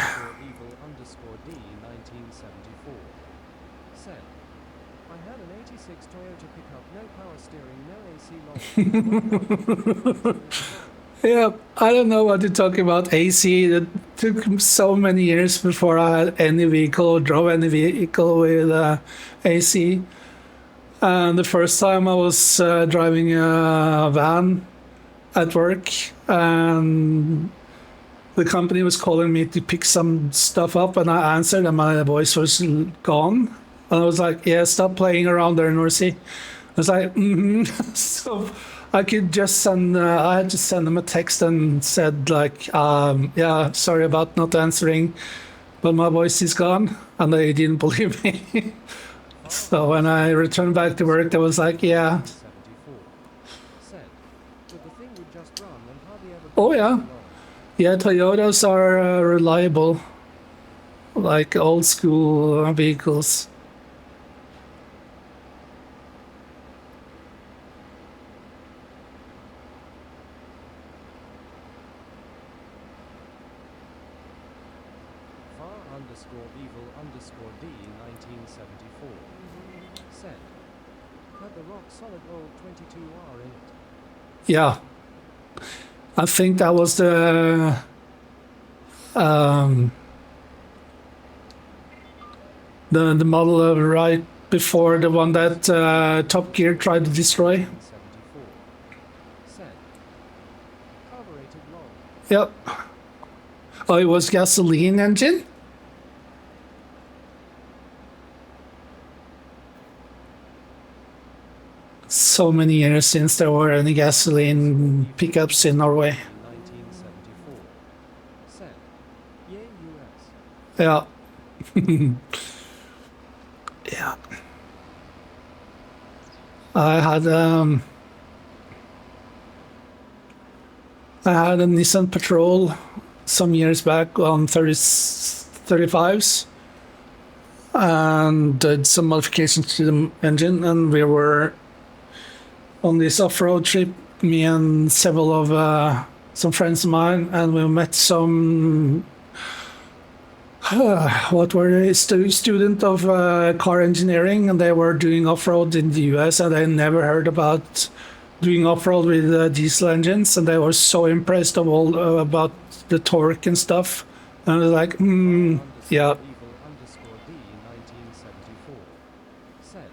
underscore D 1974 said, I had an 86 Toyota pickup, no power steering, no AC long. Yeah, I don't know what you're talking about. AC. It took so many years before I had any vehicle or drove any vehicle with AC. And the first time I was driving a van at work, and the company was calling me to pick some stuff up, and I answered, and my voice was gone. And I was like, "Yeah, stop playing around there, Norsey." I was like, So I could just send. I had to send them a text and said like, "Yeah, sorry about not answering, but my voice is gone," and they didn't believe me. So when I returned back to work, they was like, "Yeah, 74 said, but the thing would just run and hardly ever oh yeah, yeah, Toyotas are reliable, like old school vehicles." Underscore evil underscore D 1974 said, had the rock solid old 22R in it. Yeah, I think that was um, the model right before the one that Top Gear tried to destroy. 1974 said, carbureted long. Yep. Oh, it was gasoline engine? So many years since there were any gasoline pickups in Norway. 1974 said, yay US. Yeah. Yeah. I had a Nissan Patrol some years back on 35s and did some modifications to the engine, and we were on this off-road trip, me and several of some friends of mine, and we met some what were they, student of car engineering, and they were doing off-road in the US, and they never heard about doing off-road with diesel engines, and they were so impressed of all about the torque and stuff, and I was like, yeah. Evil underscore D 1974 said,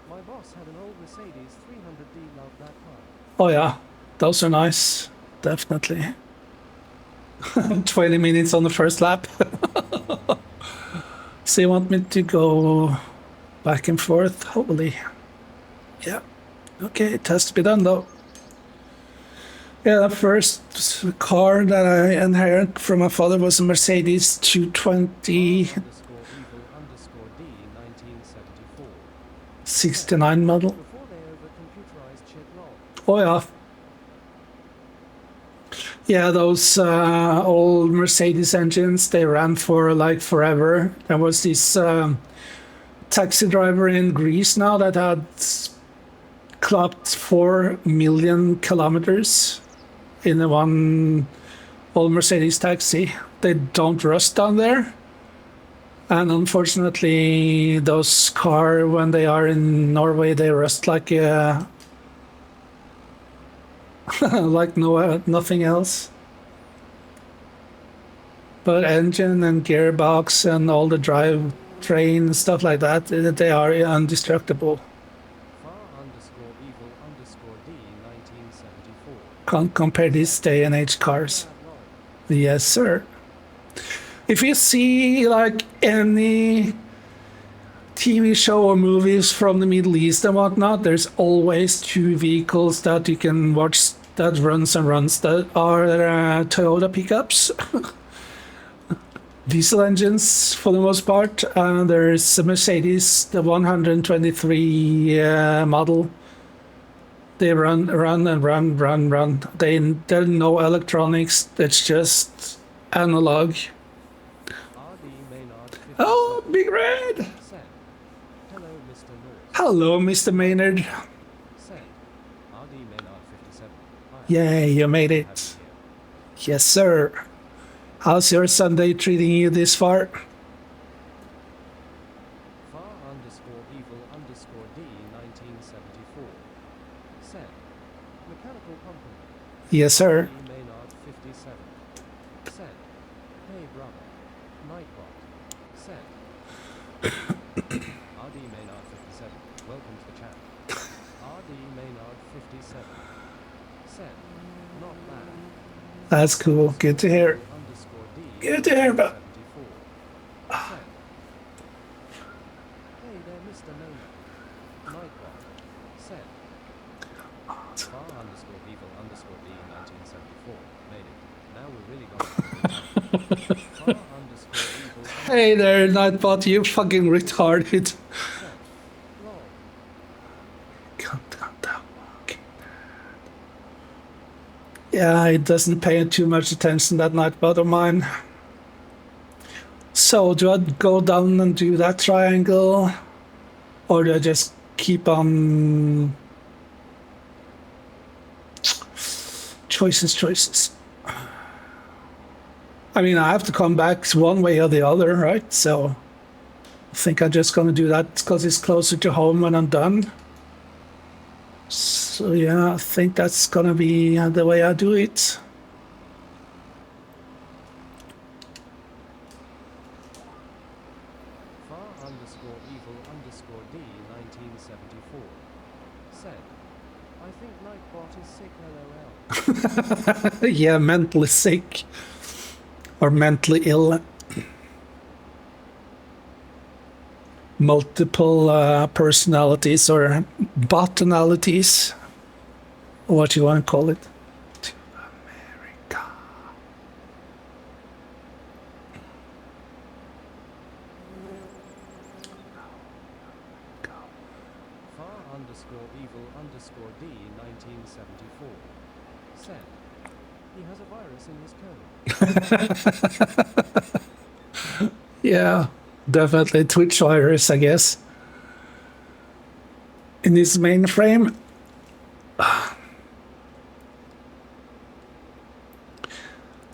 my boss had an old Mercedes 300D, loved that car. Oh yeah, those are nice, definitely. 20 minutes on the first lap. So you want me to go back and forth? Holy. Yeah. Okay, it has to be done though. Yeah, the first car that I inherited from my father was a Mercedes 220 Underscore evil underscore D 1974 69 model. before they over computerized shit lol. Oh yeah. Yeah, those old Mercedes engines, they ran for like forever. There was this taxi driver in Greece now that had clocked 4 million kilometers in the one old Mercedes taxi. They don't rust down there. And unfortunately, those cars, when they are in Norway, they rust like like nothing else. But engine and gearbox and all the drive train and stuff like that, they are indestructible. Far underscore evil underscore D 1974 Can't compare this day and age cars. Yes, sir. If you see like any TV show or movies from the Middle East and whatnot, there's always two vehicles that you can watch that runs and runs that are Toyota pickups. Diesel engines for the most part. There's a Mercedes, the 123 model. They run. There's no electronics. It's just analog. RD Maynard 57 Oh, Big Red! said, hello Mr. Norse. Hello, Mr. Maynard. Said, RD Maynard 57. Hi, Yay, you made have it. you here. Yes, sir. How's your Sunday treating you this far? Far underscore evil underscore D 1974. Send. Mechanical company. Yes, sir. RD Maynard 57. Send. Hey brother. Nightbot. Send. RD Maynard 57. Welcome to the chat. RD Maynard 57. Send. Not bad. That's cool. Good to hear. Underscore D Good to hear about. 74. Send. Hey there, Mr. Maynard. Nightbot. Send. Far underscore evil underscore D 1974. Made it. Now we're really going to Far underscore evil Hey there, Nightbot, you fucking retarded. send. Lol. Okay. Yeah, it doesn't pay too much attention, that Nightbot of mine. So, do I go down and do that triangle? Or do I just keep on... Choices. I mean, I have to come back one way or the other, right? So, I think I'm just gonna do that because it's closer to home when I'm done. So, yeah, I think that's gonna be the way I do it. Far underscore evil underscore D 1974. Send. I think Nightbot is sick LOL. Yeah, mentally sick. Or mentally ill. Multiple personalities or botanalities. What you want to call it. To America. Far underscore evil underscore D 1974. Send. He has a virus in his code. Yeah, definitely Twitch virus, I guess. In his mainframe.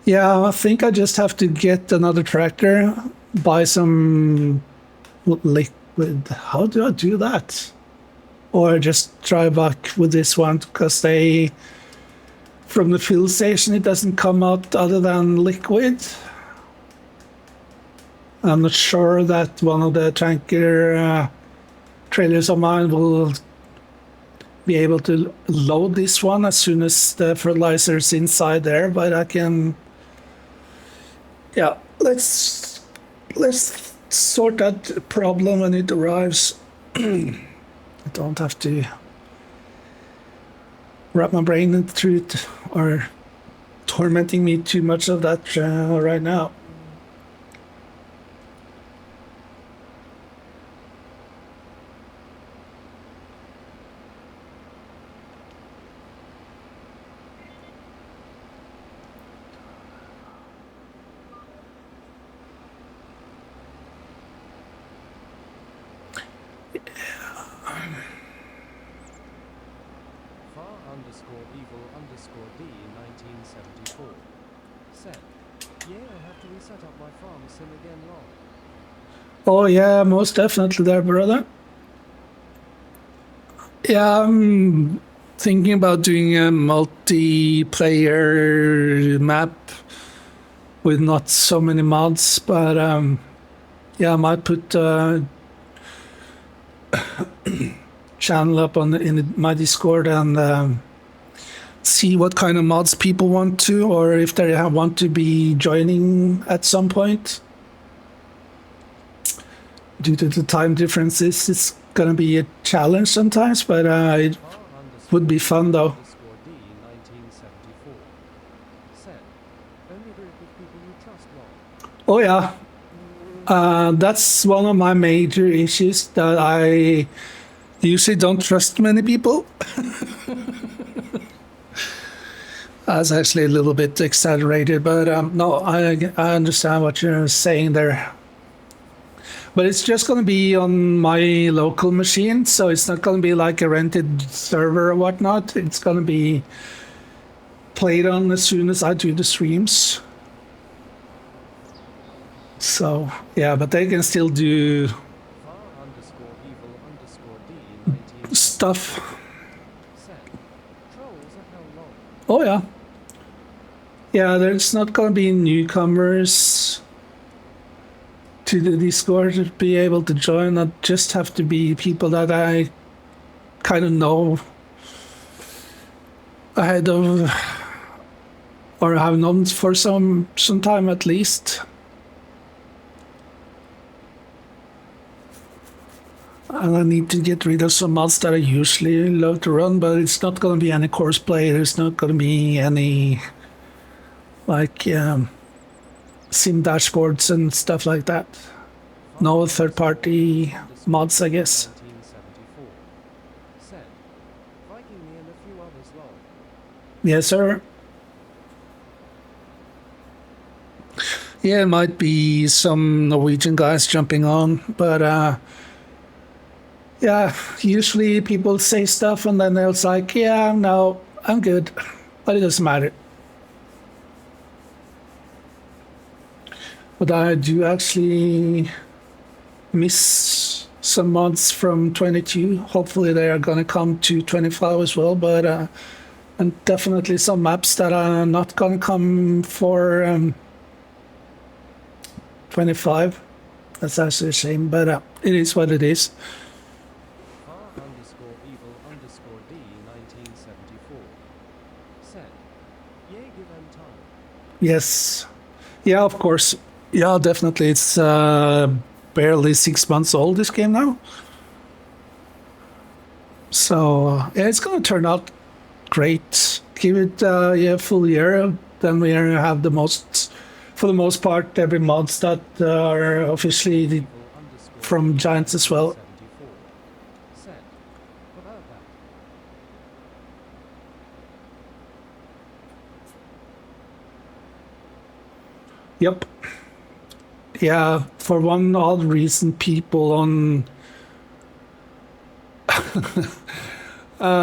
Yeah, I think I just have to get another tractor, buy some liquid. How do I do that? Or just try back with this one because from the fuel station, it doesn't come out other than liquid. I'm not sure that one of the tanker trailers of mine will be able to load this one as soon as the fertilizer is inside there, but I can. Yeah, let's sort that problem when it arrives. I don't have to wrap my brain through it or tormenting me too much of that right now. Far underscore evil underscore D 1974. Send. Yeah, I have to reset up my farm sim again lol. Oh yeah, most definitely there, brother. Yeah, I'm thinking about doing a multiplayer map with not so many mods, but yeah, I might put channel up on my Discord and see what kind of mods people want to, or if they want to be joining at some point. Due to the time differences, it's gonna be a challenge sometimes, but it Far underscore would be fun though. underscore D 1974. Send. Only do it with people you trust lol. Oh yeah, that's one of my major issues, that I usually don't trust many people. That's actually a little bit exaggerated, but no, I understand what you're saying there. But it's just going to be on my local machine, so it's not going to be like a rented server or whatnot. It's going to be played on as soon as I do the streams. So yeah, but they can still do Far underscore evil underscore D 19 stuff. said. Trolls are how long? Oh yeah. Yeah, there's not gonna be newcomers to the Discord to be able to join. I just have to be people that I kind of know ahead of, or have known for some time at least. And I need to get rid of some mods that I usually love to run, but it's not going to be any course play. There's not going to be any like sim dashboards and stuff like that. No third-party mods, I guess. 1974 said. Viking me and a few others lol. Yes, sir. Yeah, it might be some Norwegian guys jumping on, but yeah, usually people say stuff and then they're like, yeah, no, I'm good, but it doesn't matter. But I do actually miss some mods from 22. Hopefully they are gonna come to 25 as well, but and definitely some maps that are not gonna come for 25. That's actually a shame, but it is what it is. Far underscore evil underscore D 1974 said. Yay, give them time. Yes. Yeah, of course. Yeah, definitely. It's barely 6 months old, this game now. So, yeah, it's going to turn out great. Give it a full year, then we have the most, for the most part, every mods that are officially Evil underscore from Giants as well. 74 said. About that. Yep. Yeah, for one odd reason, people on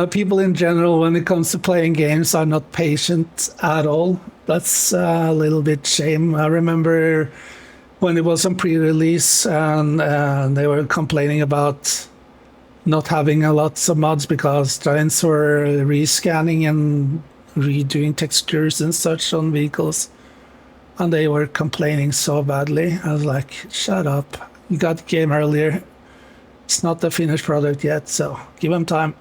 people in general, when it comes to playing games, are not patient at all. That's a little bit shame. I remember when it was on pre-release and they were complaining about not having a lot of mods because Giants were rescanning and redoing textures and such on vehicles. And they were complaining so badly. I was like, shut up. You got the game earlier. It's not the finished product yet, so give them time.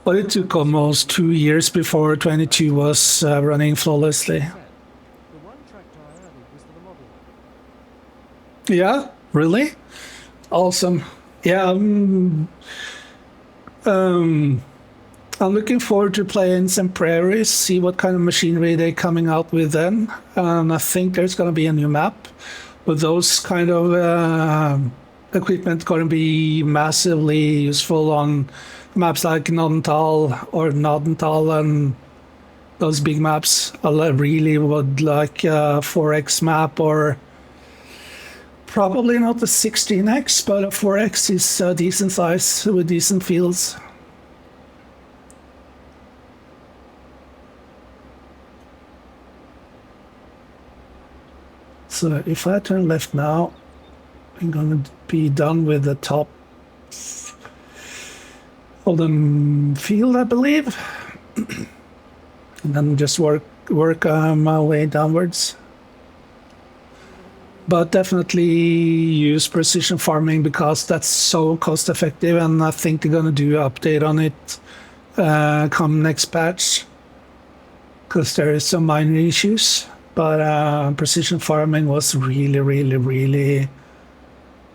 But it took almost 2 years before 22 was running flawlessly. Said. The one tractor I added was to the model. Yeah, really? Awesome. Yeah, I'm looking forward to playing some prairies, see what kind of machinery they're coming out with then. And I think there's going to be a new map with those kind of equipment going to be massively useful on maps like Nordental and those big maps. I really would like a 4X map, or probably not the 16X, but a 4X is a decent size with decent fields. So if I turn left now, I'm gonna be done with the top of the field, I believe, and then just work my way downwards. But definitely use precision farming because that's so cost effective, and I think they're gonna do an update on it come next patch because there is some minor issues. But precision farming was really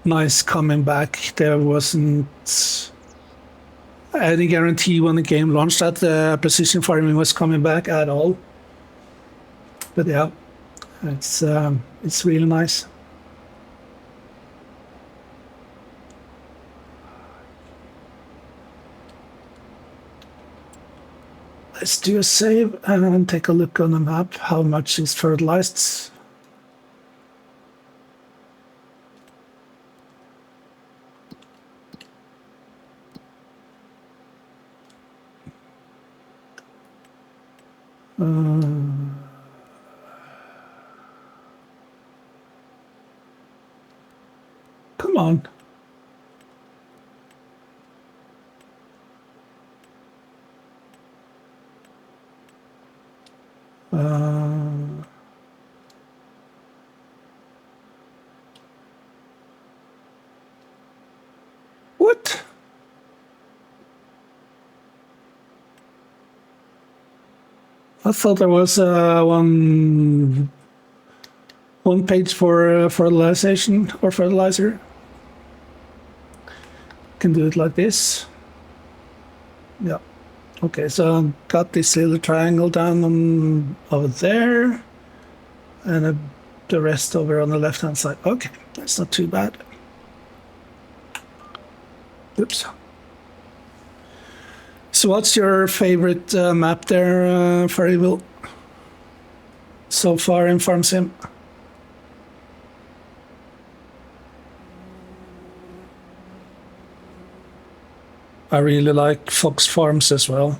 nice coming back. There wasn't any guarantee when the game launched that precision farming was coming back at all. But yeah, it's really nice. Let's do a save and take a look on the map. How much is fertilized? Come on. What? I thought there was one page for fertilization or fertilizer. Can do it like this. Yeah. Okay, so I've got this little triangle down over there, and the rest over on the left-hand side. Okay, that's not too bad. Oops. So what's your favorite map there, Ferryville? So far in Farm Sim? I really like Fox Farms as well.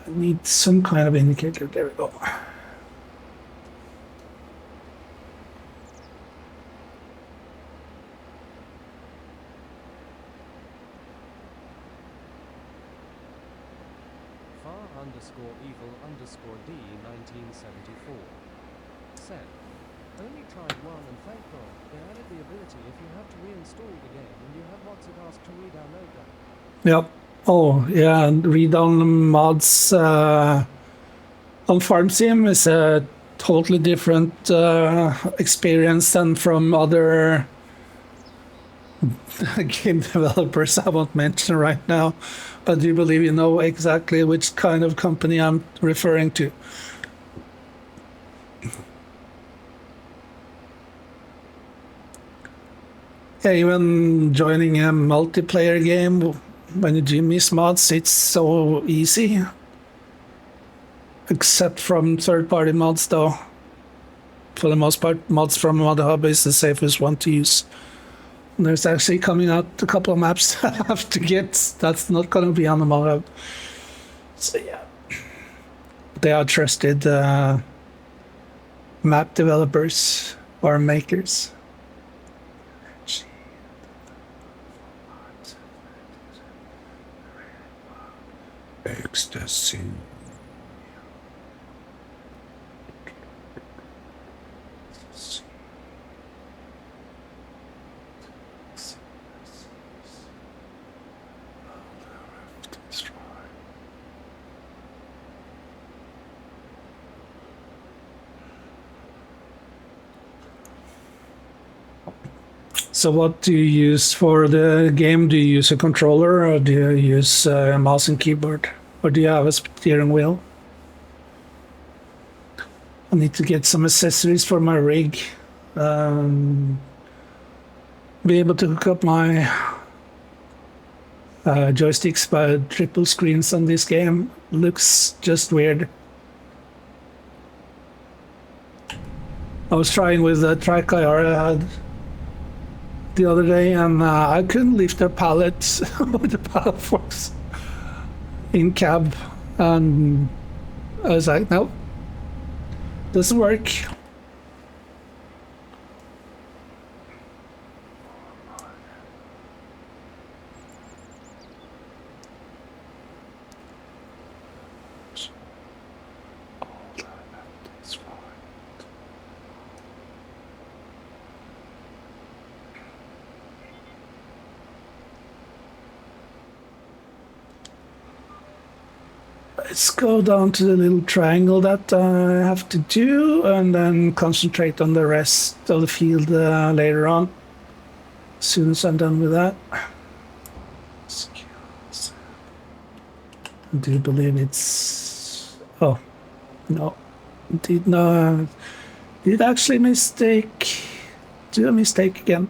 I need some kind of indicator. There we go. Far_evil_d 1974 said, only tried one and thank God they added the ability if you have to reinstall the game and you have mods that ask to re-download them. Yep. Oh, yeah, and read-on mods on Farm Sim is a totally different experience than from other game developers I won't mention right now, but do you believe you know exactly which kind of company I'm referring to? Yeah, even joining a multiplayer game when you do miss mods, it's so easy. Except from third-party mods, though. For the most part, mods from ModHub is the safest one to use. And there's actually coming out a couple of maps I have to get. That's not going to be on the ModHub. So yeah, they are trusted map developers or makers. Ecstasy. So what do you use for the game? Do you use a controller or do you use a mouse and keyboard? Or do you have a steering wheel? I need to get some accessories for my rig. Be able to hook up my joysticks by triple screens on this game. Looks just weird. I was trying with the Tricycle I had the other day, and I couldn't lift a pallet with the pallet forks in cab, and I was like, nope, doesn't work. Let's go down to the little triangle that I have to do and then concentrate on the rest of the field later on. As soon as I'm done with that. Skills. Do you believe it's... Oh, no. Did not... Did actually do a mistake again.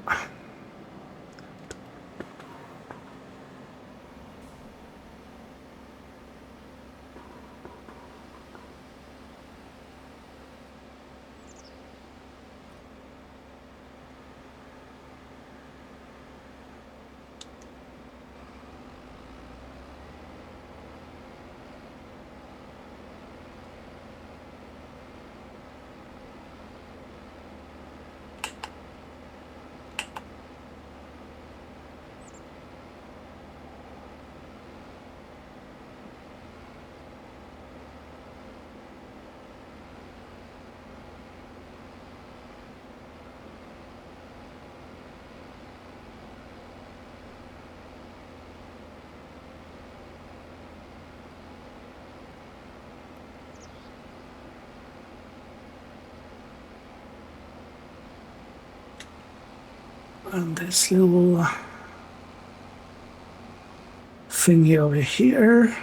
And this little thingy over here.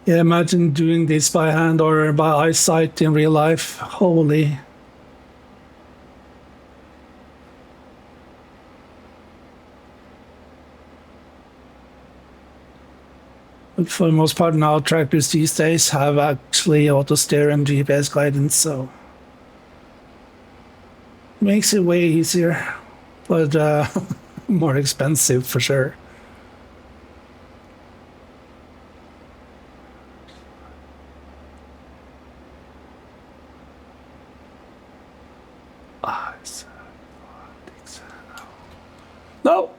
Yeah, imagine doing this by hand or by eyesight in real life. Holy. But for the most part now, tractors these days have actually auto steer and GPS guidance, so makes it way easier, but more expensive for sure. No,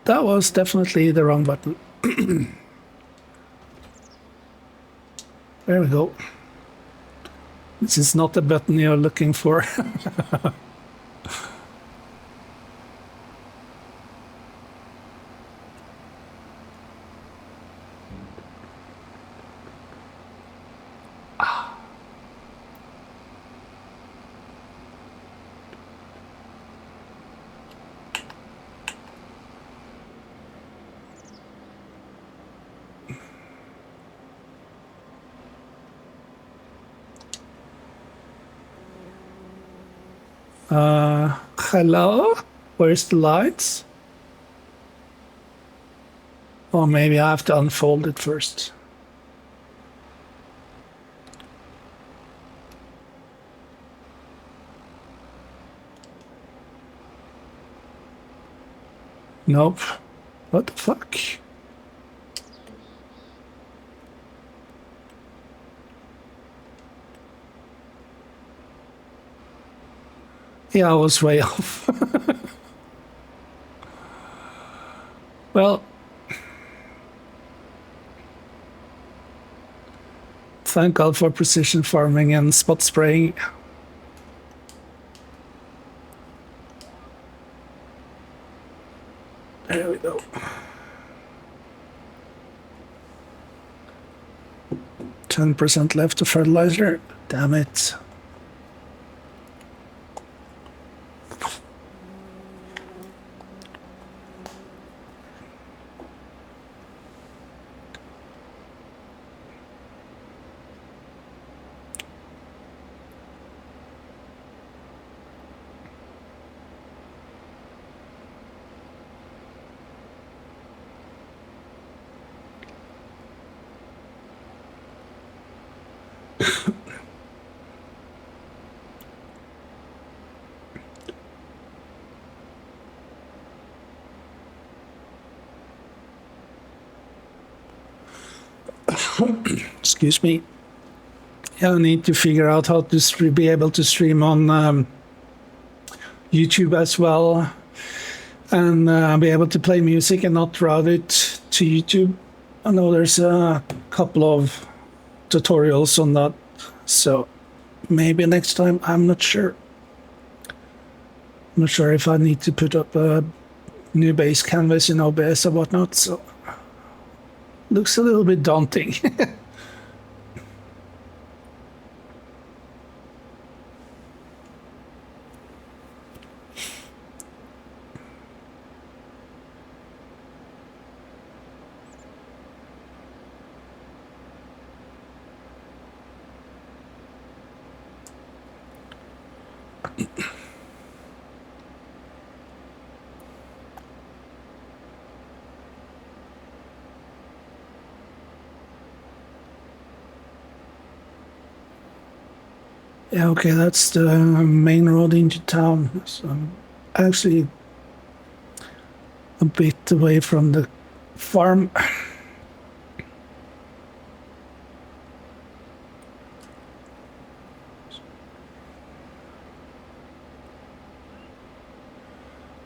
that was definitely the wrong button. There we go. This is not the button you're looking for. Hello? Where's the lights? Or maybe I have to unfold it first. Nope. What the fuck? Yeah, I was way off. Well, thank God for precision farming and spot spraying. There we go. 10% left of fertilizer. Damn it. Excuse me. Yeah, I need to figure out how to be able to stream on YouTube as well, and be able to play music and not route it to YouTube. I know there's a couple of tutorials on that, so maybe next time. I'm not sure. I'm not sure if I need to put up a new base canvas in OBS or whatnot, so looks a little bit daunting. Yeah, okay, that's the main road into town. So I'm actually a bit away from the farm.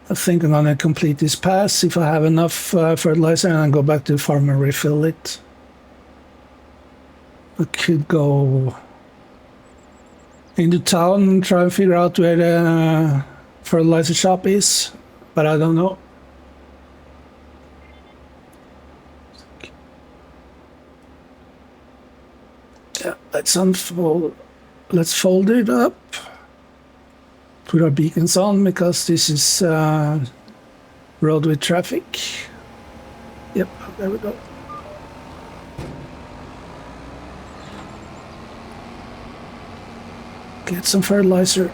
I think I'm gonna complete this pass if I have enough fertilizer, and then go back to the farm and refill it. I could go into town and try and figure out where the fertilizer shop is, but I don't know. Yeah, let's fold it up. put our beacons on because this is road with traffic. Yep, there we go. Get some fertilizer.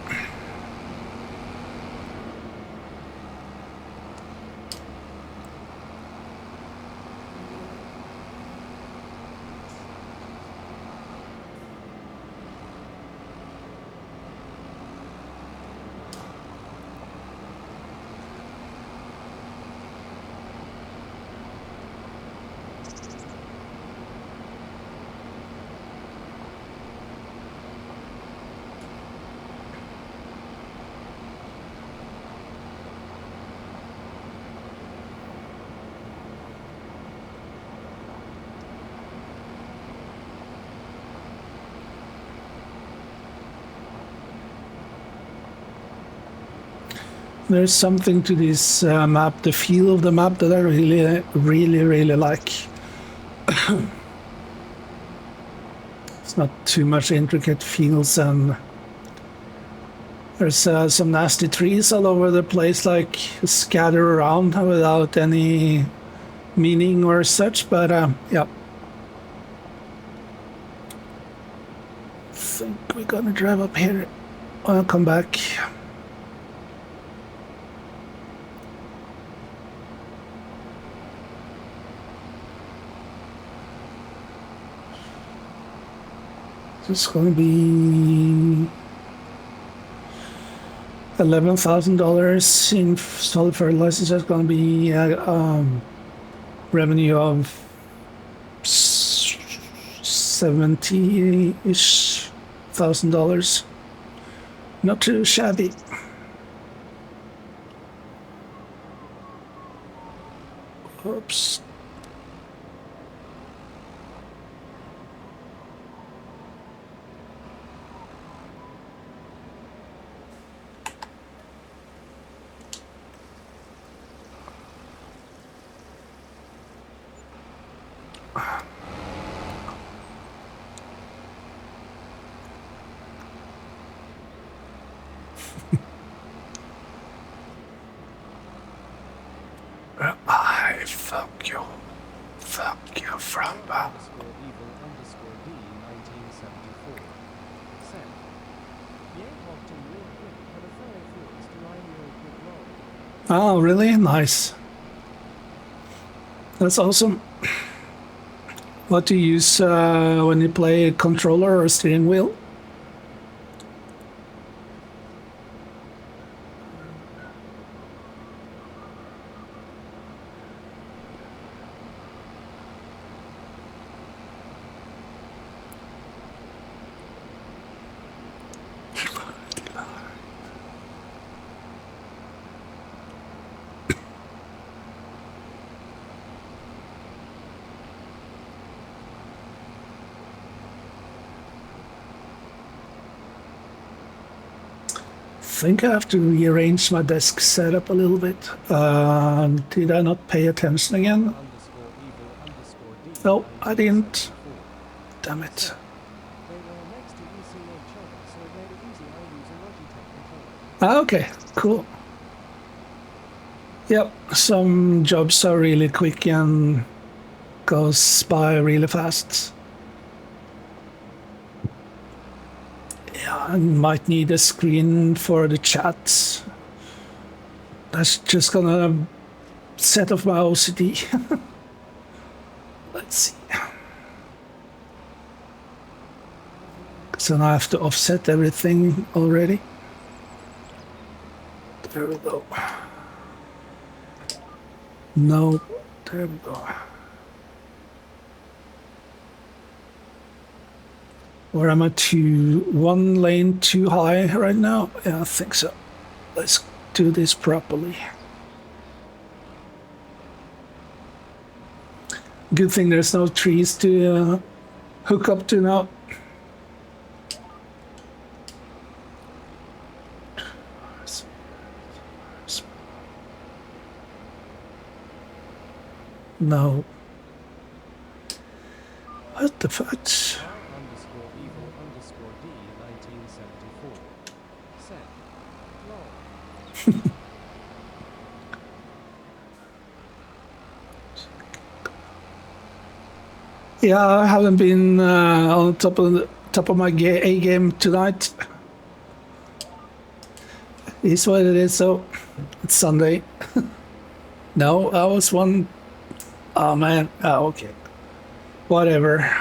There's something to this map, the feel of the map, that I really like. It's not too much intricate feels, and there's some nasty trees all over the place, like scattered around without any meaning or such, but yeah. I think we're gonna drive up here. I'll come back. It's going to be $11,000 in solid fertilizer. That's going to be revenue of 70-ish thousand dollars. Not too shabby. Oops. I fuck you from Underscore evil underscore D 1974. Said, yeah, Hopton real quick, but a fellow feels to line real quick roll. Oh, really? Nice. That's awesome. What do you use when you play a controller or steering wheel? I think I have to rearrange my desk setup a little bit. Did I not pay attention again? Underscore evil underscore D No, I didn't. 1974. Damn it. They were next to each other, so it made it easy. I use a Logitech controller. Ah, okay, cool. Yep, some jobs are really quick and goes by really fast. Yeah, I might need a screen for the chat. That's just gonna set off my OCD. Let's see. So now I have to offset everything already. There we go. No, there we go. Or am I one lane too high right now? Yeah, I think so. Let's do this properly. Good thing there's no trees to hook up to now. No. What the fudge? Underscore evil underscore D 1974. Said, Yeah, I haven't been on top of my A game tonight. It's what it is. So it's Sunday. No, I was one. Oh man. Oh, okay. Whatever.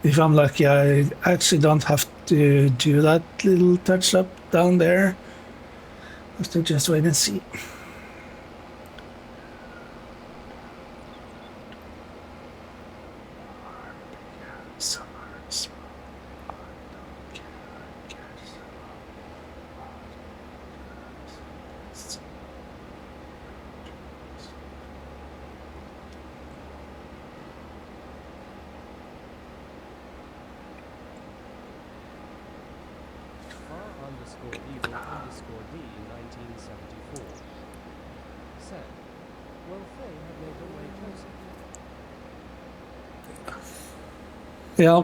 If I'm lucky, I actually don't have to do that little touch up down there. I have to just wait and see. Evil underscore D 1974 said, well, Faye had made her way closer. Yeah.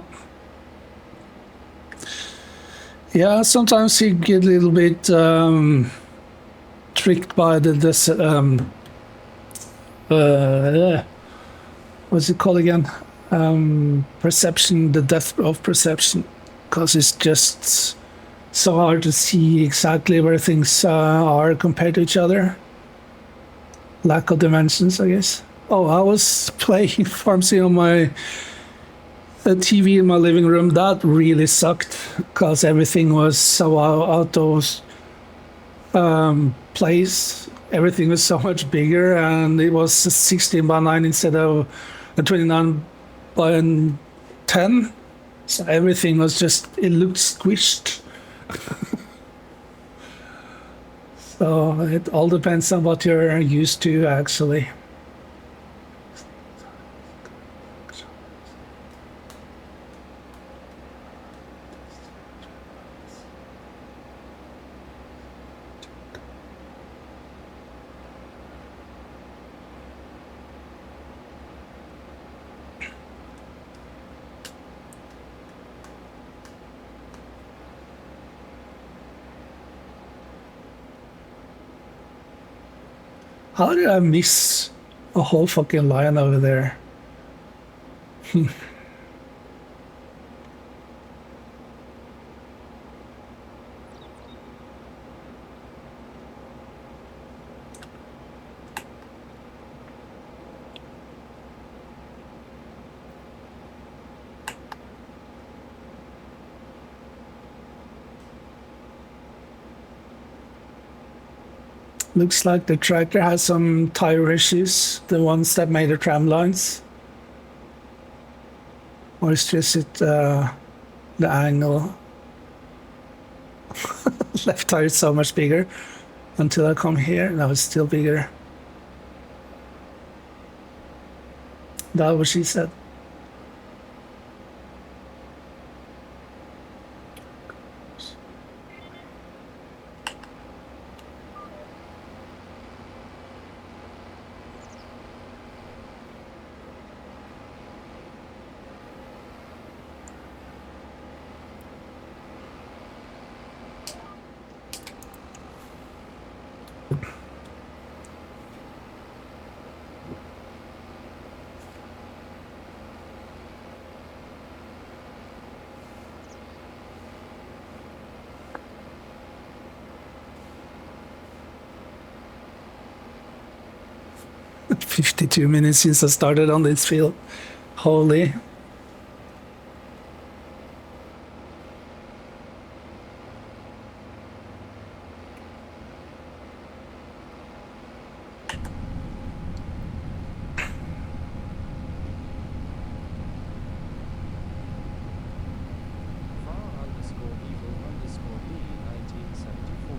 Yeah, sometimes you get a little bit tricked by this what's it called again? Perception, the depth of perception, because it's just so hard to see exactly where things are compared to each other. Lack of dimensions, I guess. Oh, I was playing Farm Sim on my TV in my living room. That really sucked because everything was so out of place. Everything was so much bigger, and it was a 16 by 9 instead of a 29 by 10. So everything was just, it looked squished. So it all depends on what you're used to, actually. How did I miss a whole fucking lion over there? Looks like the tractor has some tire issues, the ones that made the tram lines. Or it's just the angle. Left tire is so much bigger. Until I come here, now it's still bigger. That's what she said. "52 minutes since I started on this field. Holy." Far underscore evil underscore D 1974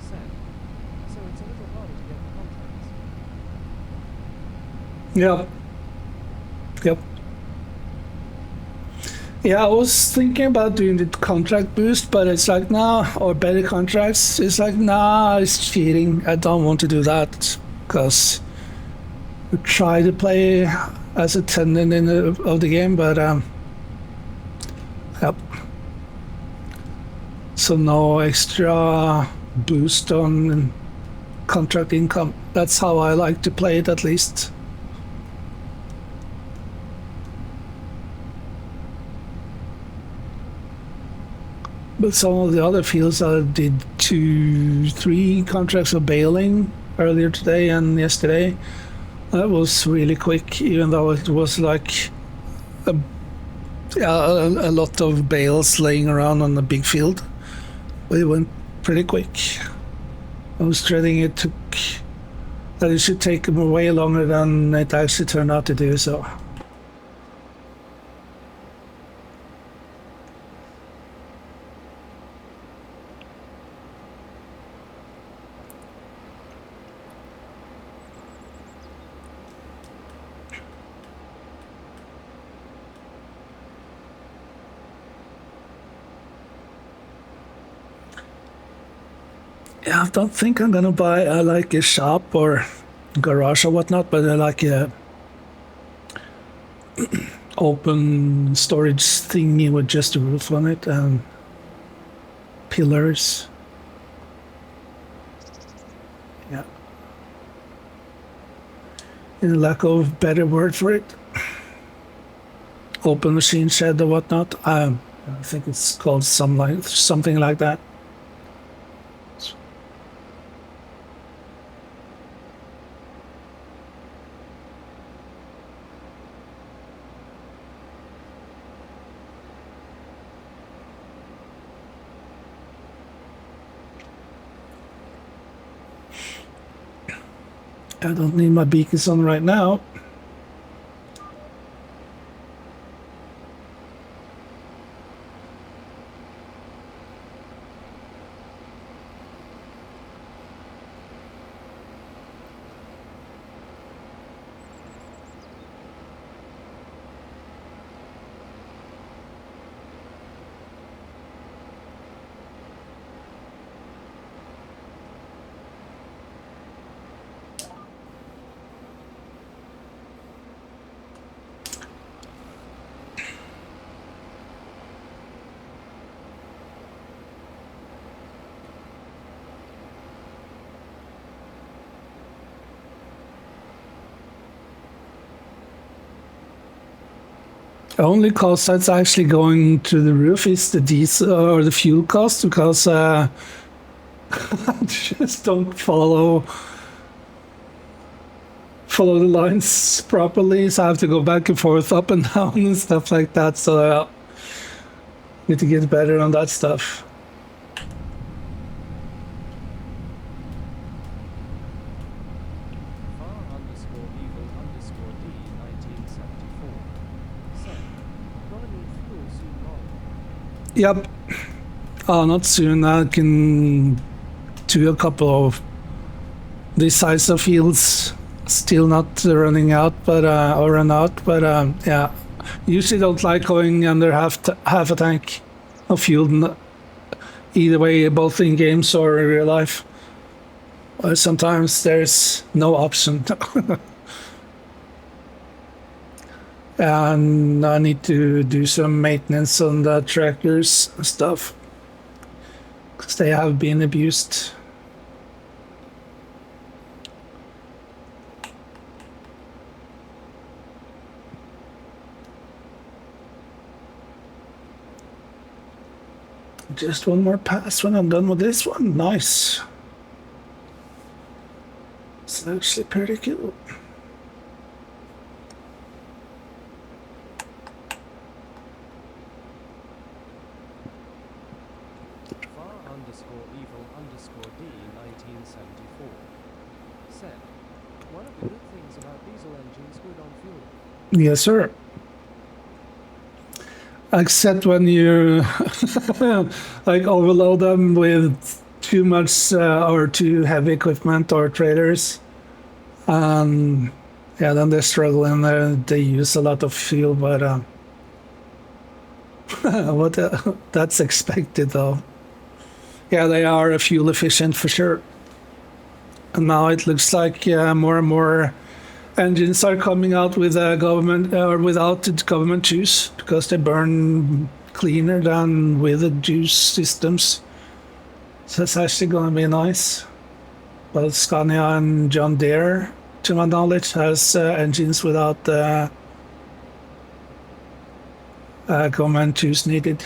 said, so it's a little harder to get the contacts. Yep. Yep. Yeah, I was thinking about doing the contract boost, but it's like, nah, or better contracts. It's like, nah, it's cheating. I don't want to do that because try to play as a tenant of the game, but yep. So no extra boost on contract income. That's how I like to play it, at least. But some of the other fields, I did 2-3 contracts of bailing earlier today and yesterday. That was really quick, even though it was like a lot of bales laying around on the big field. But it went pretty quick. I was dreading that it should take way longer than it actually turned out to do so. Yeah, I don't think I'm gonna buy like a shop or garage or whatnot, but I like a open storage thingy with just a roof on it and pillars. Yeah. In lack of better word for it, open machine shed or whatnot. I think it's called something like that. I don't need my beacons on right now. The only cost that's actually going to the roof is the diesel or the fuel cost, because I just don't follow the lines properly, so I have to go back and forth, up and down and stuff like that. So I need to get better on that stuff. Far_evil_d 1974 said, "Gonna need fuel soon, Molly." Yep. Not soon. I can do a couple of these size of fields. Still not running out, but or run out. But yeah, usually don't like going under half a tank of fuel. Either way, both in games or in real life. Sometimes there's no option. And I need to do some maintenance on the tractors and stuff, because they have been abused. Just one more pass when I'm done with this one. Nice. It's actually pretty cool. Far_evil_d 1974 said, "One of the good things about diesel engines good on fuel." Yes, sir. Except when you like overload them with too much or too heavy equipment or trailers. Yeah, then they're struggling. They use a lot of fuel, but that's expected though. Yeah, they are fuel efficient for sure. And now it looks like more and more engines are coming out with a government or without the government juice because they burn cleaner than with the juice systems. So it's actually going to be nice. But Scania and John Deere, to my knowledge, has engines without government juice needed.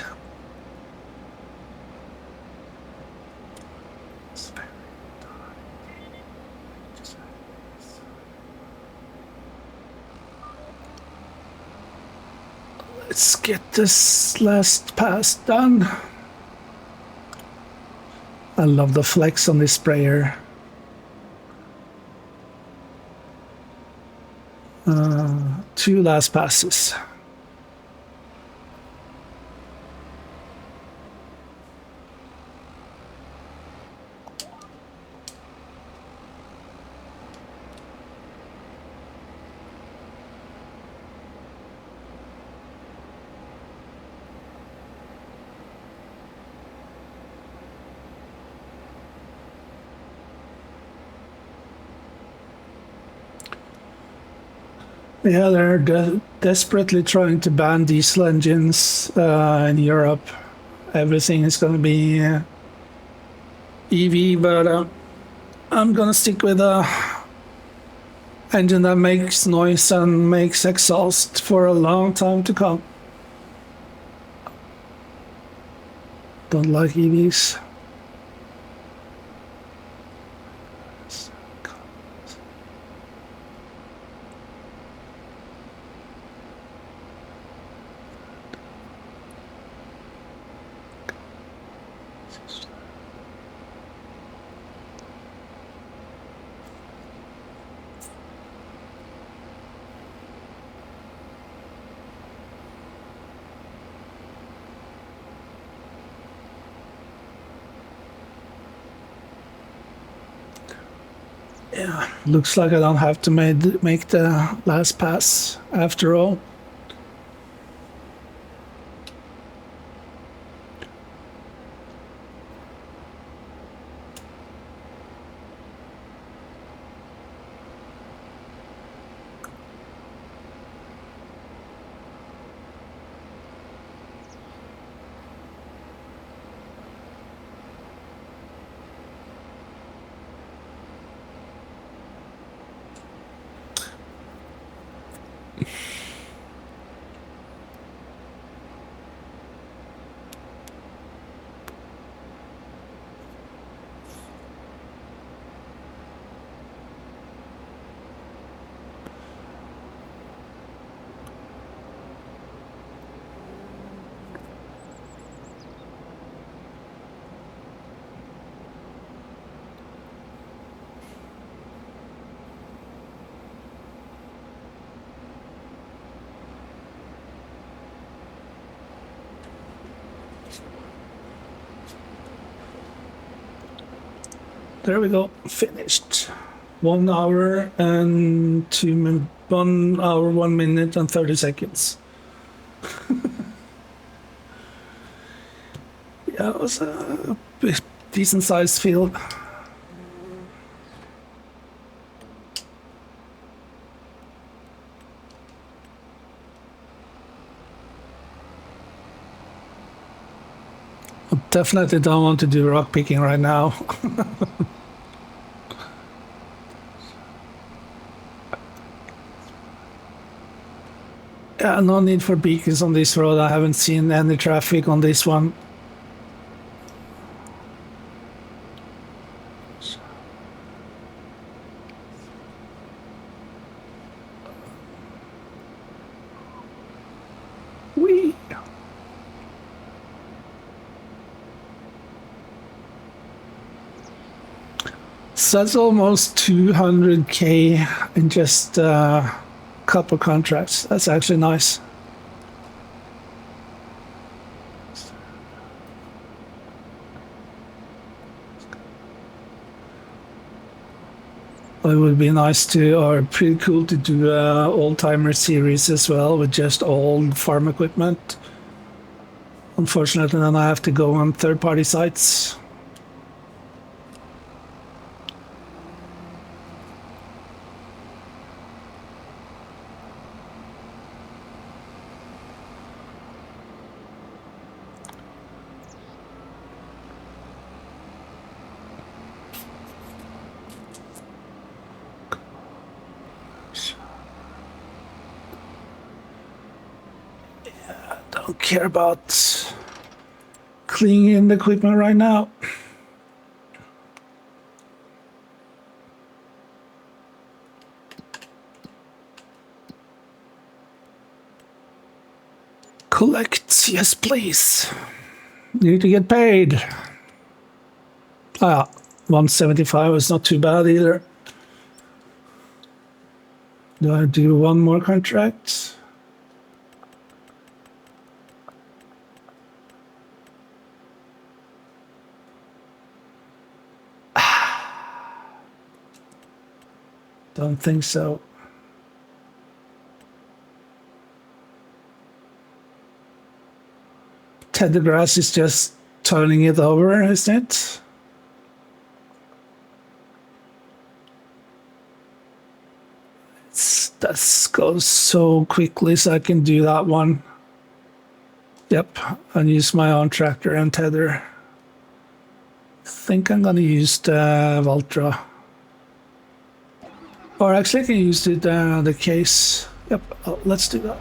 Let's get this last pass done. I love the flex on this sprayer. Two last passes. Yeah, they're desperately trying to ban diesel engines in Europe. Everything is going to be EV, but I'm going to stick with a engine that makes noise and makes exhaust for a long time to come. Don't like EVs. Yeah, looks like I don't have to make the last pass after all. There we go, finished. 1 hour and 1 hour, 1 minute and 30 seconds. Yeah, it was a decent sized field. I definitely don't want to do rock picking right now. Yeah, no need for beacons on this road. I haven't seen any traffic on this one. Whee! So that's almost 200K in just couple contracts. That's actually nice. It would be nice to, or pretty cool to do a old-timer series as well with just old farm equipment. Unfortunately, then I have to go on third-party sites. Don't care about cleaning the equipment right now. Collect, yes please. Need to get paid. Ah, 175 is not too bad either. Do I do one more contract? Don't think so. Teddy Grass is just turning it over, isn't it? That goes so quickly, so I can do that one. Yep, and use my own tractor and tether. I think I'm gonna use the Valtra. Or actually, I can use the case. Yep, let's do that.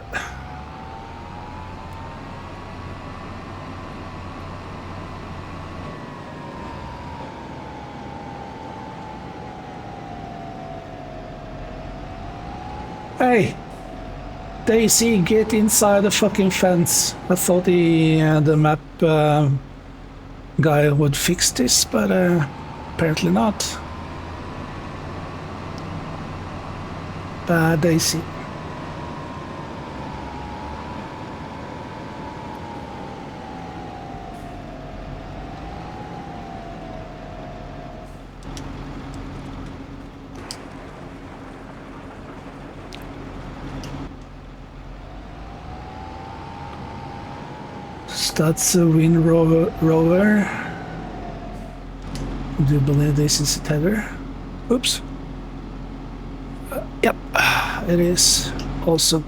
Hey, Daisy, get inside the fucking fence. I thought the map guy would fix this, but apparently not. Bad Daisy. That's a Wind Rover. Do you believe this is a tether? Oops. Yep, it is. Awesome.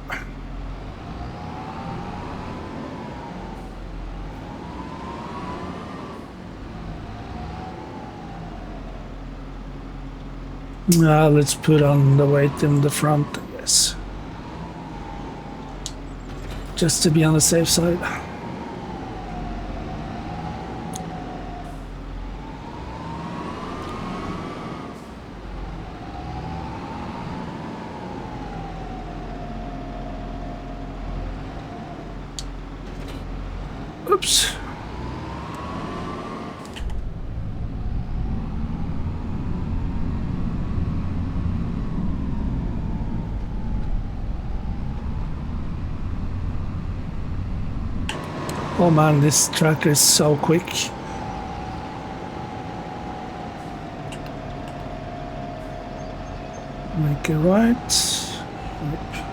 Now let's put on the weight in the front, I guess. Just to be on the safe side. Oops. Oh man, this tractor is so quick. Make it right. Yep.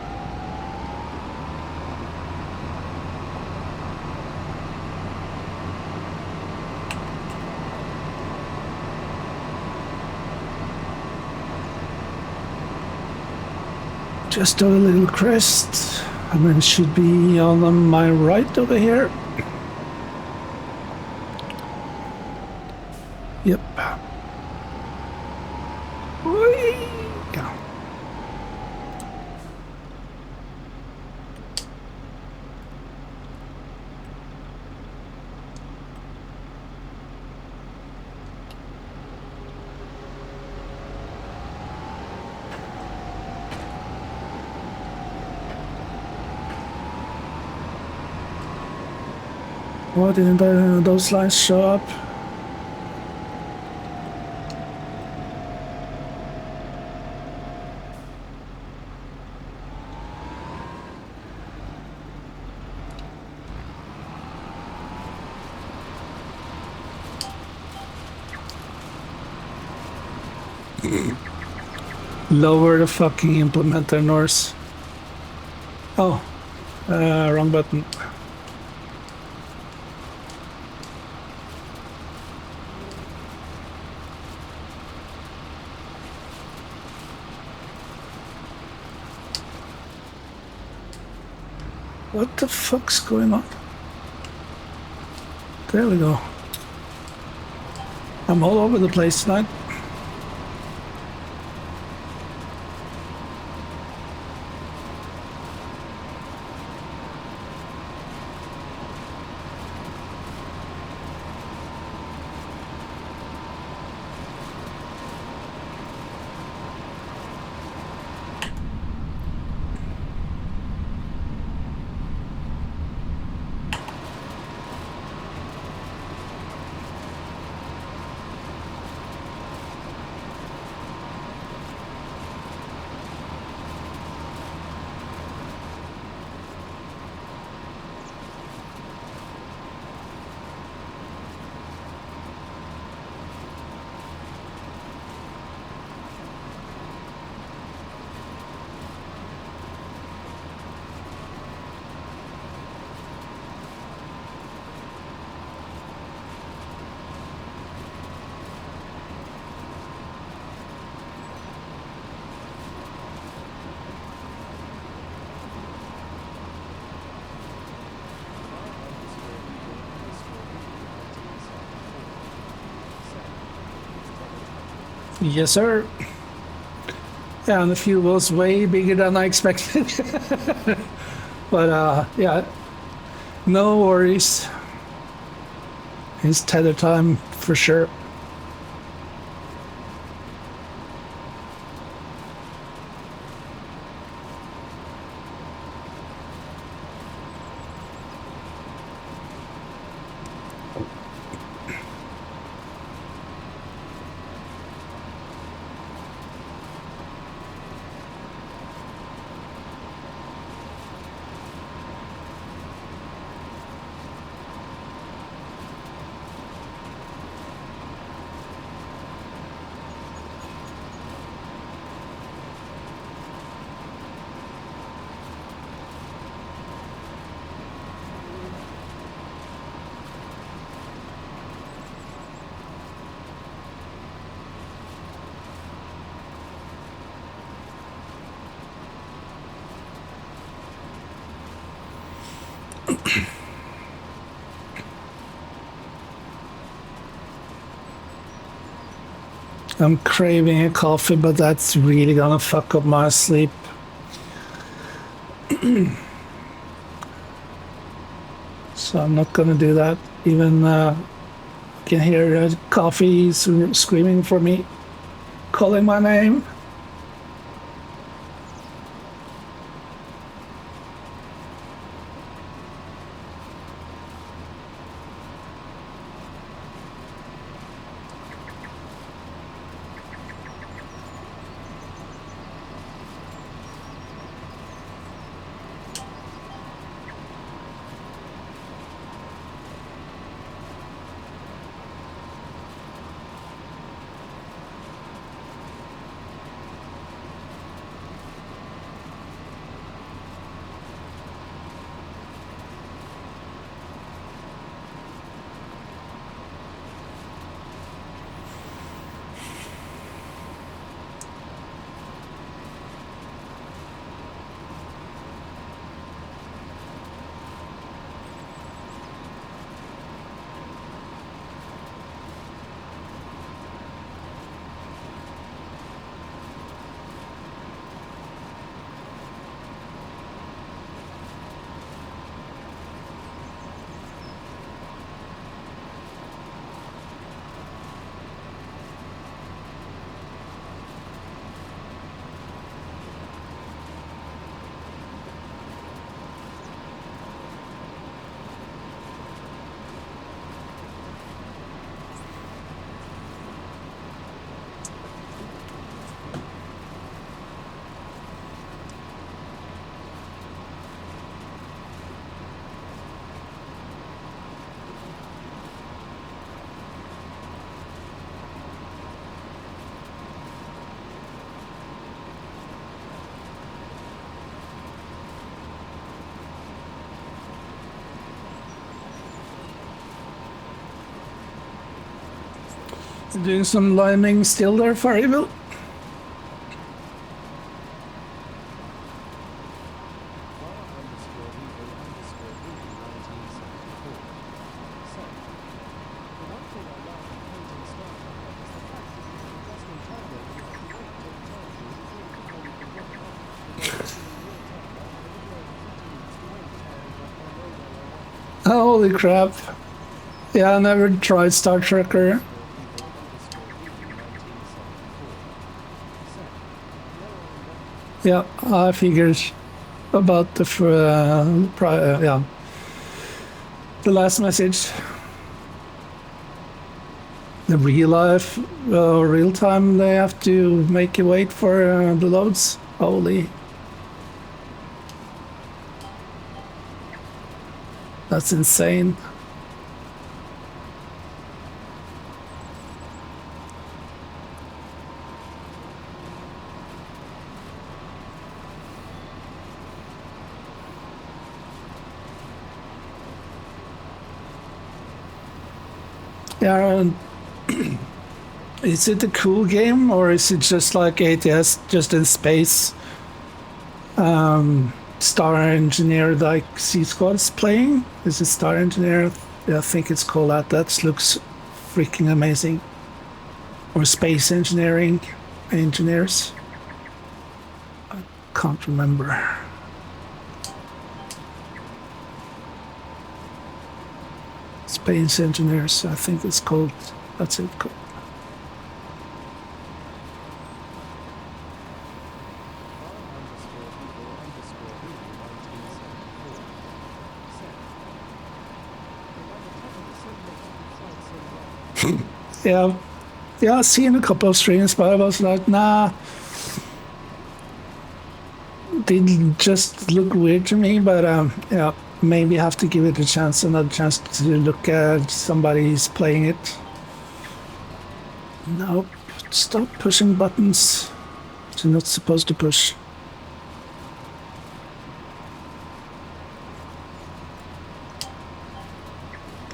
Just a little crest, and then it should be on my right over here. Yep. Whee! Yeah. Why didn't those lines show up? Lower the fucking implementer, Norse. Oh, wrong button. What the fuck's going on? There we go. I'm all over the place tonight. Yes, sir. Yeah, and the fuel was way bigger than I expected. But yeah, no worries. It's tether time for sure. I'm craving a coffee, but that's really gonna fuck up my sleep. So I'm not gonna do that. Even can hear coffee screaming for me, calling my name. Doing some liming still there for evil. Holy crap. Yeah, I never tried Star Trekker. Yeah, I figured about the yeah, the last message. The real life, real time, they have to make you wait for the loads. Holy. That's insane. Yeah, and is it a cool game or is it just like ATS, just in space? Star Engineer like C Squad's playing? Is it Star Engineer? Yeah, I think it's called that. That looks freaking amazing. or space engineering engineers. I can't remember. Space engineers, I think it's called. That's it. Yeah, yeah, I've seen a couple of streams, but I was like, nah, they just look weird to me. But yeah, maybe have to give it a chance, another chance to look at somebody's playing it. No, stop pushing buttons. You're not supposed to push.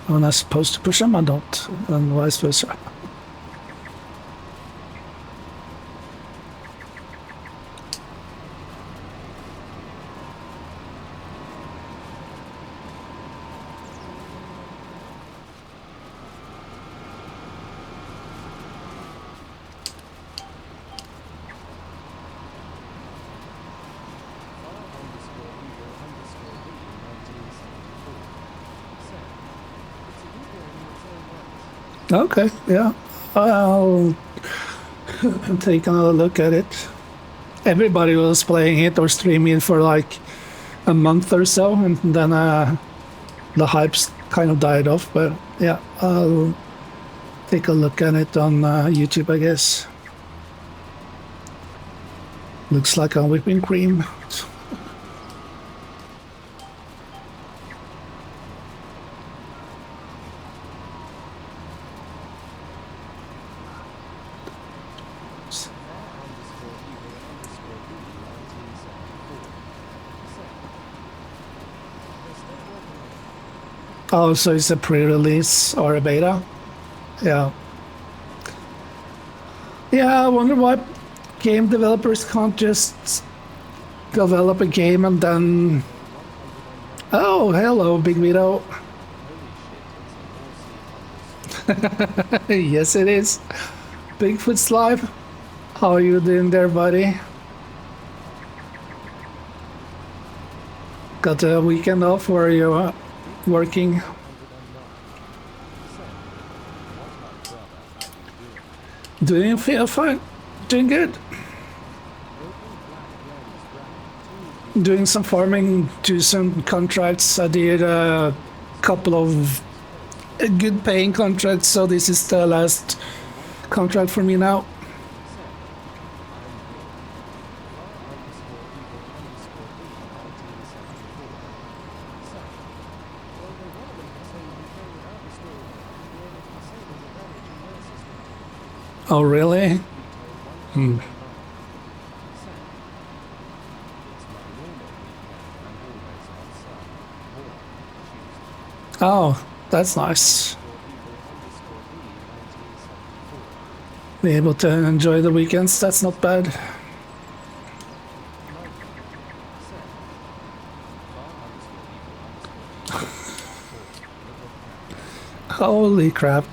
When I'm supposed to push them, I don't, and vice versa. Okay, yeah, I'll take another look at it. Everybody was playing it or streaming it for like a month or so, and then the hype's kind of died off. But yeah, I'll take a look at it on YouTube, I guess. Looks like a whipping cream. Oh, so it's a pre-release or a beta? Yeah. Yeah, I wonder why game developers can't just develop a game and then... Oh, hello, Big Vito. Yes, it is. Bigfoot's live. How are you doing there, buddy? Got a weekend off or are you working? Doing feel fine. Doing good. Doing some farming, do some contracts. I did a couple of good paying contracts, so this is the last contract for me now. Oh, really? Hmm. Oh, that's nice. Be able to enjoy the weekends, that's not bad. Holy crap.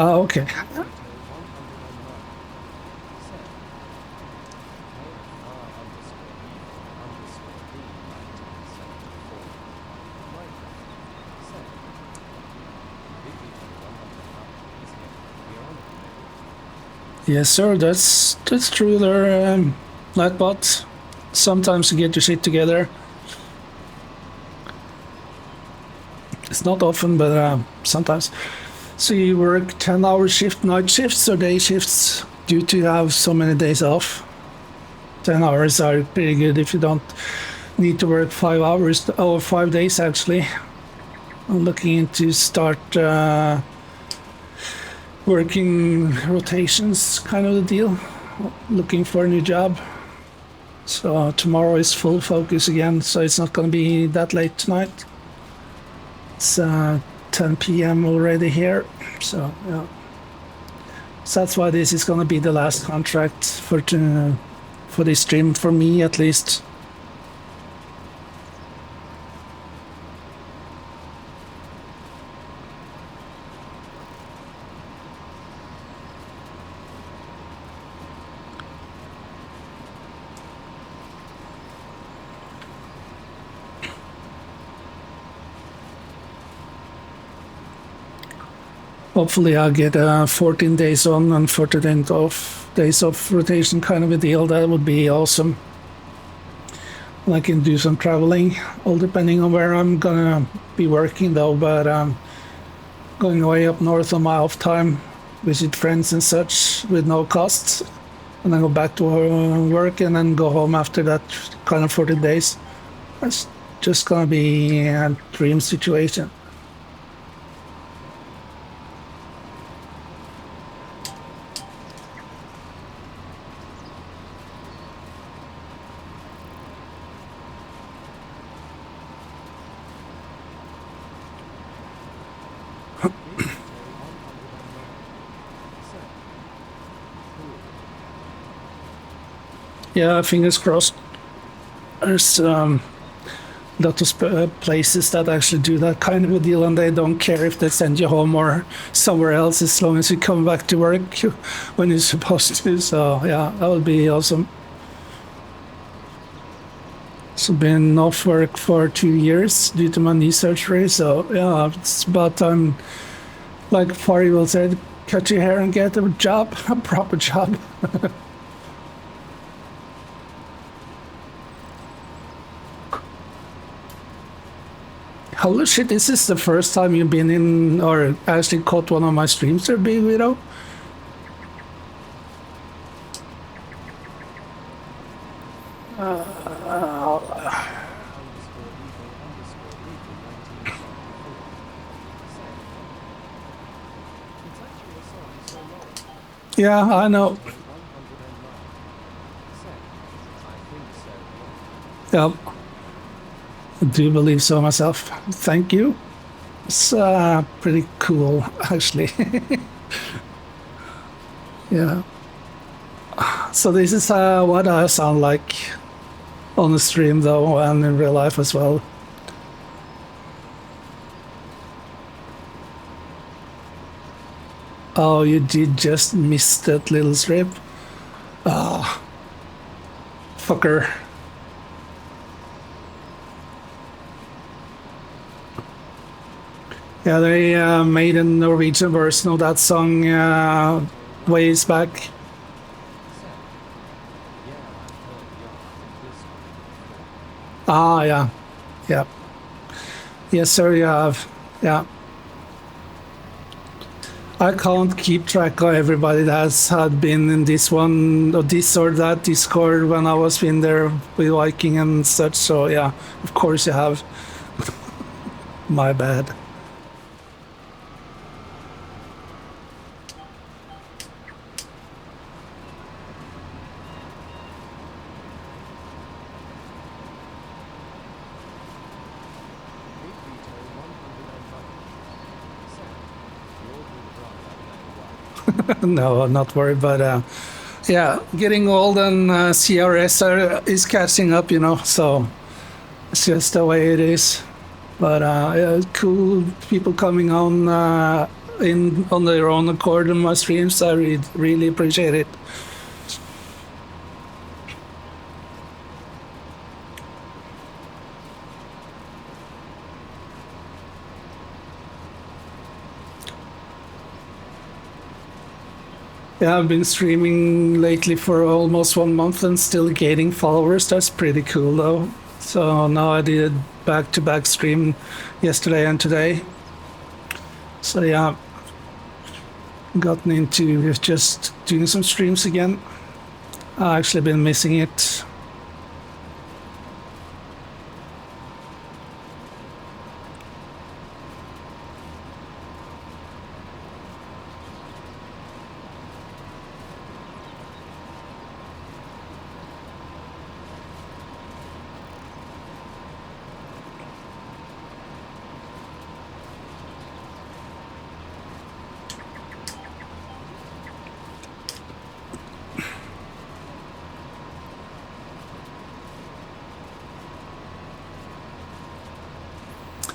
Oh, okay. Yes, sir. That's true. There, Nightbot. Sometimes you get your shit together. It's not often, but sometimes. So you work 10-hour shift, night shifts or day shifts due to have so many days off. 10 hours are pretty good if you don't need to work 5 hours or 5 days actually. I'm looking into start working rotations, kind of the deal. Looking for a new job. So tomorrow is full focus again, so it's not going to be that late tonight. It's 10 p.m. already here, so yeah. So that's why this is going to be the last contract for this stream, for me at least. hopefully I'll get 14 days on and 14 off days of rotation kind of a deal. That would be awesome. I can do some traveling, all depending on where I'm gonna be working though, but going way up north on my off time, visit friends and such with no costs, and then go back to work and then go home after that kind of 40 days. That's just gonna be a dream situation. Yeah, fingers crossed. There's lot of places that actually do that kind of a deal, and they don't care if they send you home or somewhere else as long as you come back to work when you're supposed to. So yeah, that would be awesome. So been off work for 2 years due to my knee surgery. So yeah, it's about time, like Fari will say, cut your hair and get a job, a proper job. Holy shit, this is the first time you've been in or actually caught one of my streams there, Big Widow? Yeah, I know. Yep. I do believe so myself. Thank you. It's pretty cool, actually. Yeah. So this is what I sound like on the stream, though, and in real life as well. Oh, you did just miss that little strip. Ah, fucker. Yeah, they made a Norwegian version of that song ways back. Ah, yeah. Yeah. Yes, sir, you have. Yeah. I can't keep track of everybody that had been in this one or this or that Discord when I was in there with Viking and such. So yeah, of course you have. My bad. No, not worried, but yeah, getting old and CRS is catching up, you know, so it's just the way it is. But yeah, cool people coming on in on their own accord on my streams. I really appreciate it. Yeah, I've been streaming lately for almost 1 month and still gaining followers. That's pretty cool though. So now I did back-to-back stream yesterday and today. So yeah, gotten into just doing some streams again. I've actually been missing it.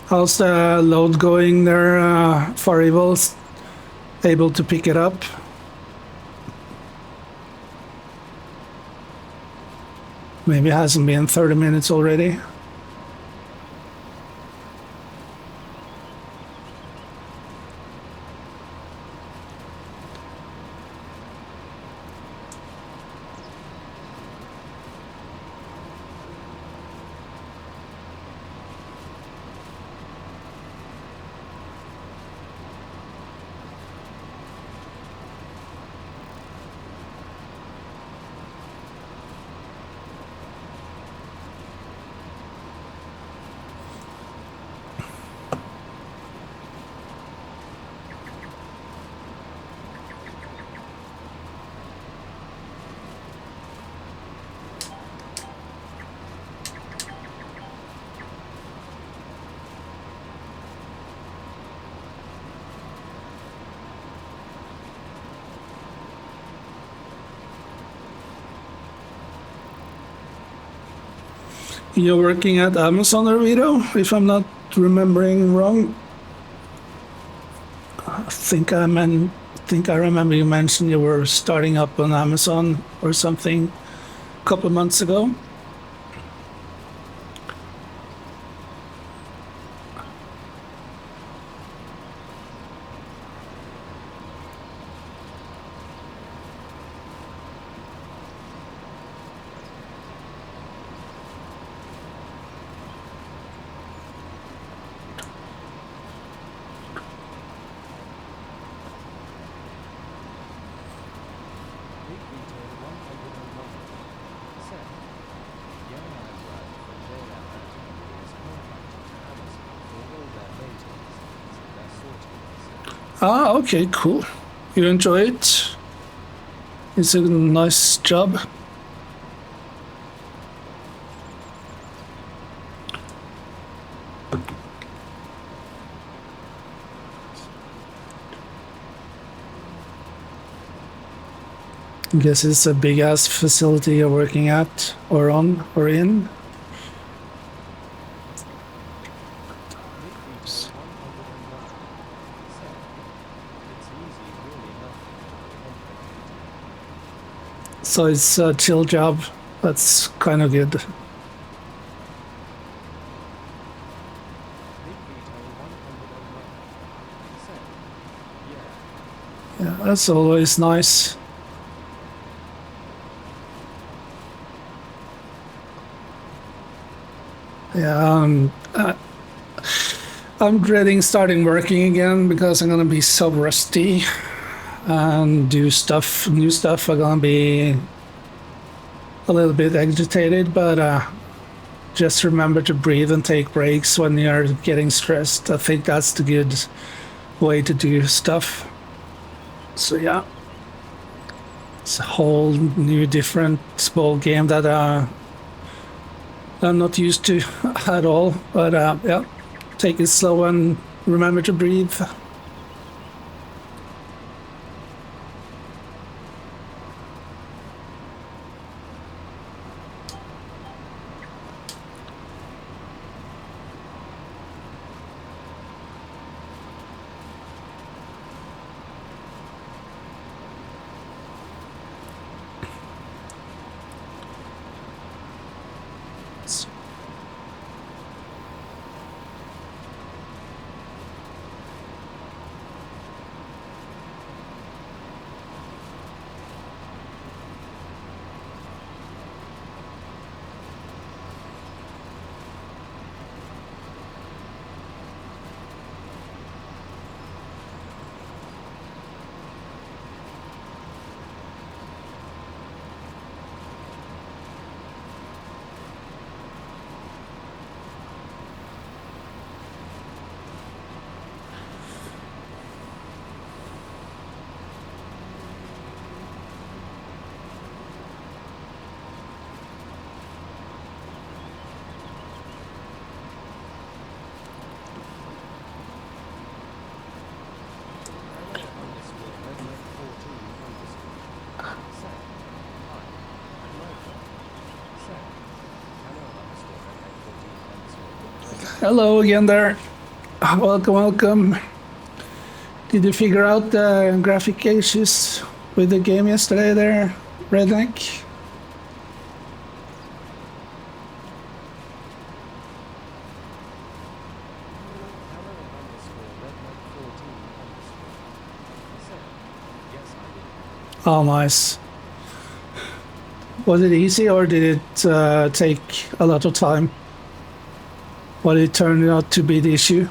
How's the load going there, for Evils? Able to pick it up? Maybe it hasn't been 30 minutes already. You're working at Amazon, Vito, if I'm not remembering wrong. I think I remember you mentioned you were starting up on Amazon or something a couple of months ago. Big Retail 101 said, Young Lad from Data Anthony is contracted to Amazon for all their maintenance and their sorting facilities. Ah, okay, cool. You enjoy it? It's a nice job. I guess it's a big ass facility you're working at or on or in. Big Retail 101 said, It's easy, really nothing complicated. So it's a chill job. That's kind of good. Big Retail 101 said, Yeah, Yeah, that's always nice. Yeah, I'm dreading starting working again because I'm gonna be so rusty and do stuff, new stuff. I'm gonna be a little bit agitated, but just remember to breathe and take breaks when you're getting stressed. I think that's the good way to do stuff. So yeah, it's a whole new different ball game that I'm not used to at all. But yeah, take it slow and remember to breathe. Hello again there. Welcome, welcome. Did you figure out the graphic issues with the game yesterday there, Redneck? Oh, nice. Was it easy or did it take a lot of time? What it turned out to be the issue?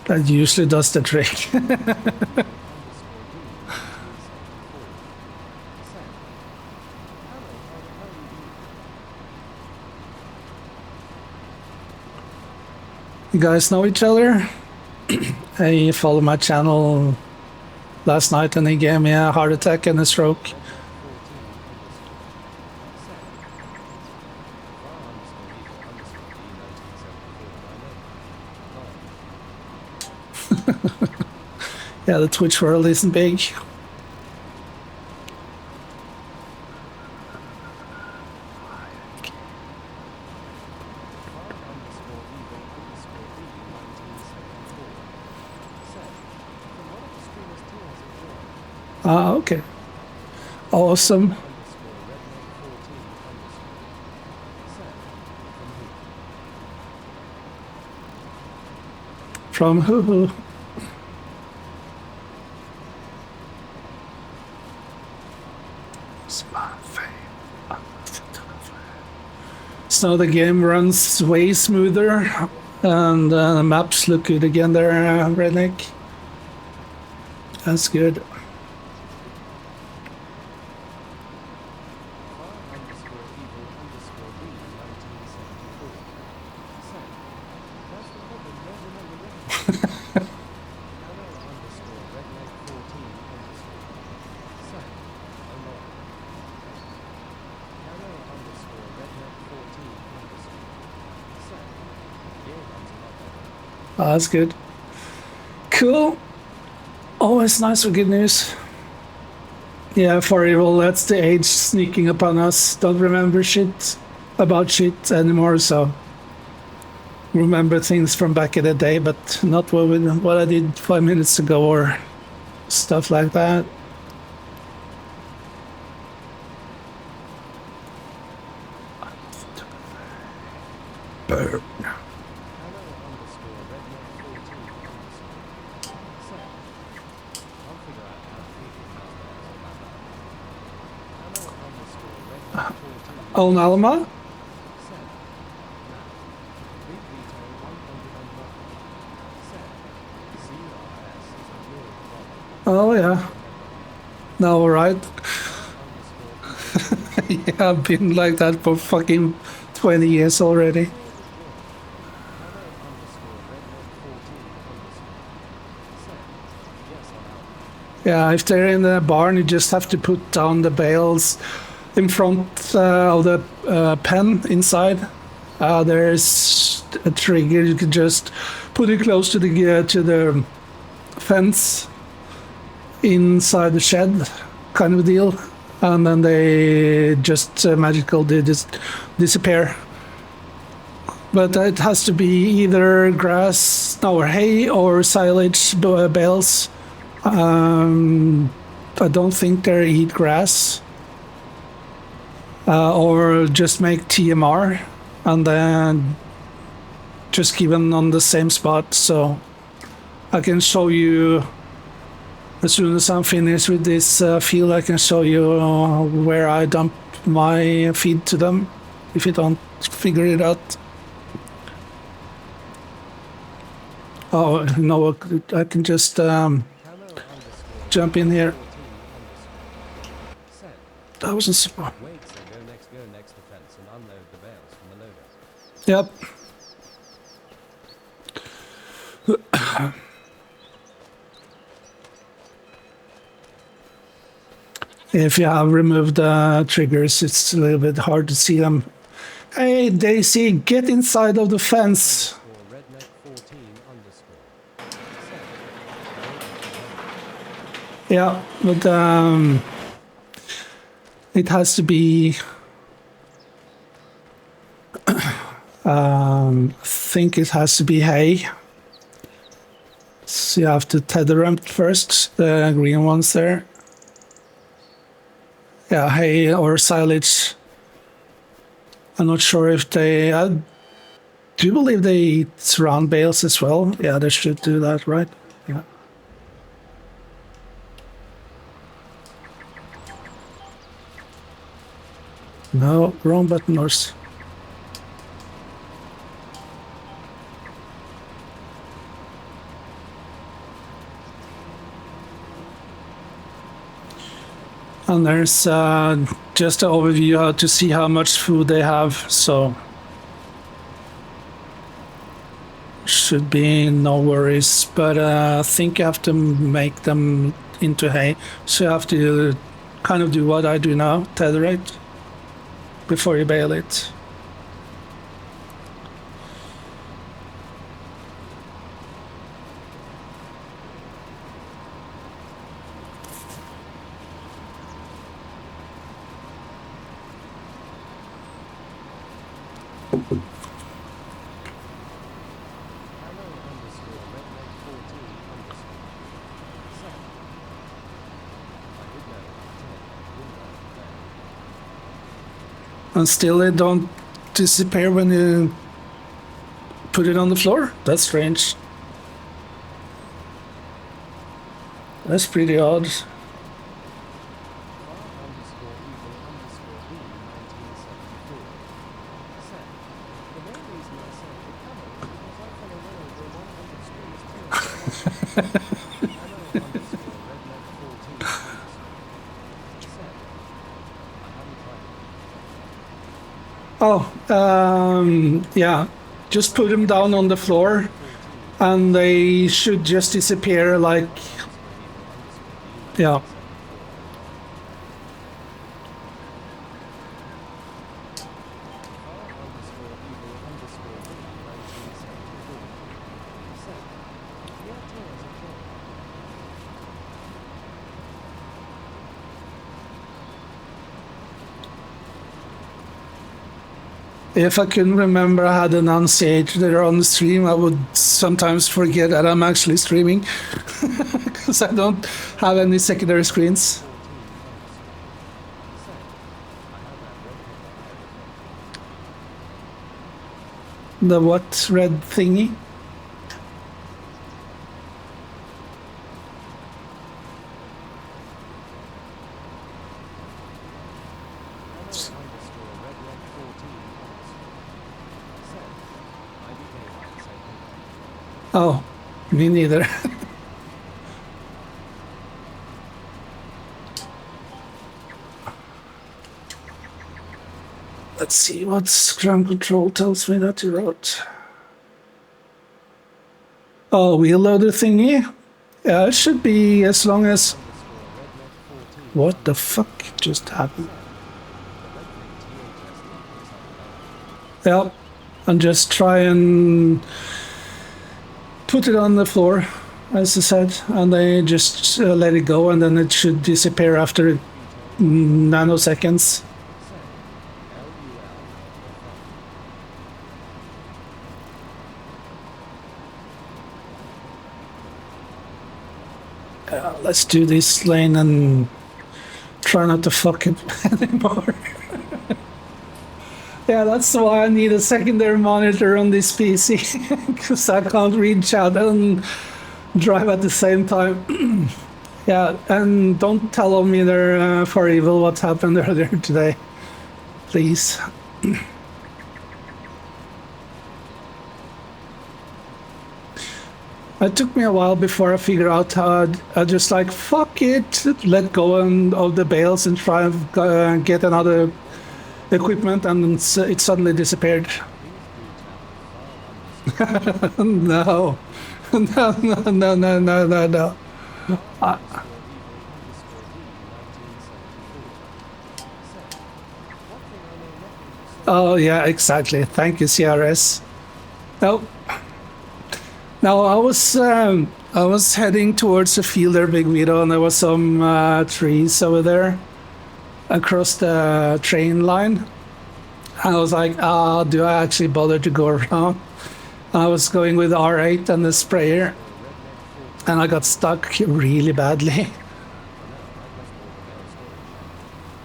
That usually does the trick. You guys know each other? He followed my channel last night and he gave me a heart attack and a stroke. Yeah, the Twitch world isn't big. Ah, okay. Awesome. From who? So the game runs way smoother, and the maps look good again there, Redneck. That's good. That's good. Cool. Always nice with good news. Yeah, for evil, that's the age sneaking upon us. Don't remember shit about shit anymore, so remember things from back in the day, but not what I did 5 minutes ago or stuff like that. Burn. On Alma? Oh yeah. No, right. Yeah, I've been like that for fucking 20 years already. Yeah, if they're in the barn, you just have to put down the bales in front of the pen inside. There's a trigger. You can just put it close to the fence inside the shed, kind of a deal, and then they just magically just disappear. But it has to be either grass, or hay, or silage bales. I don't think they eat grass. Or just make TMR and then just keep them on the same spot. So I can show you as soon as I'm finished with this field. I can show you where I dump my feed to them if you don't figure it out. Oh no, I can just jump in here. That wasn't super. Yep. If you have removed triggers, it's a little bit hard to see them. Hey, Daisy, get inside of the fence. Yeah, but it has to be. I think it has to be hay. So you have to tether them first, the green ones there. Yeah, hay or silage. I'm not sure if they. I do believe they eat round bales as well. Yeah, they should do that, right? Yeah. No, wrong button, Norse. And there's just an overview how to see how much food they have, so should be no worries. But I think you have to make them into hay, so you have to kind of do what I do now, tether it before you bale it. And still they don't disappear when you put it on the floor? That's strange. That's pretty odd. Oh, yeah. Just put them down on the floor and they should just disappear like, yeah. If I couldn't remember how to enunciate there on the stream, I would sometimes forget that I'm actually streaming because I don't have any secondary screens. The what red thingy? Oh, me neither. Let's see what ground control tells me that you wrote. Oh, wheel loader thingy? Yeah, it should be as long as... What the fuck just happened? Yeah, and just try and put it on the floor, as I said, and they just let it go, and then it should disappear after nanoseconds. Let's do this lane and try not to fuck it anymore. Yeah, that's why I need a secondary monitor on this PC, because I can't read chat and drive at the same time. Yeah, and don't tell me there for evil what happened earlier today, please. It took me a while before I figured out how I just like, fuck it, let go of the bales and try and get another equipment, and it suddenly disappeared. No. No. Oh, yeah, exactly. Thank you, CRS. No. Now I was heading towards the field there, Big Vito, and there was some trees over there across the train line. I was like, do I actually bother to go around? I was going with R8 and the sprayer, and I got stuck really badly.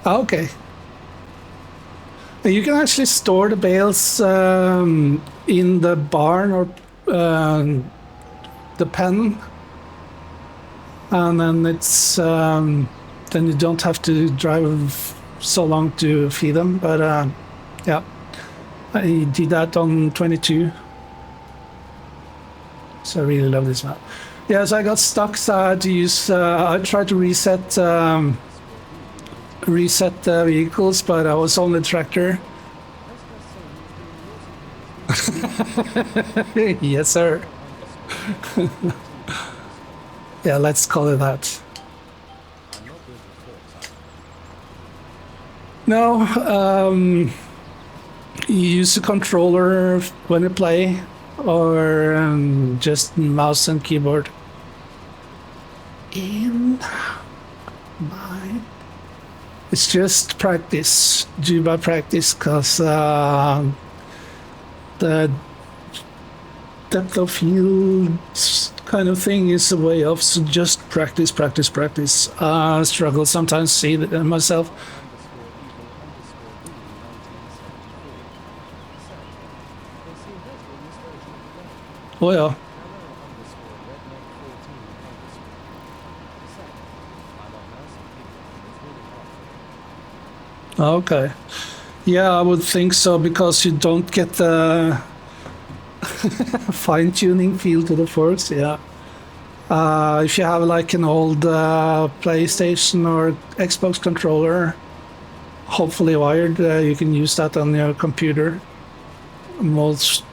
Okay. You can actually store the bales in the barn or the pen, and then it's then you don't have to drive so long to feed them. But yeah, I did that on 22, so I really love this map. Yeah, so I got stuck, so I had to use I tried to reset the vehicles, but I was on the tractor. Yes, sir. Yeah, let's call it that. No, you use the controller when you play, or just mouse and keyboard. It's just practice, do by practice, because the depth of field kind of thing is a way of just practice, practice, practice. Struggle sometimes see that myself. Oh yeah. Okay. Yeah, I would think so because you don't get the fine-tuning feel to the forks. Yeah. If you have like an old PlayStation or Xbox controller, hopefully wired, you can use that on your computer. Most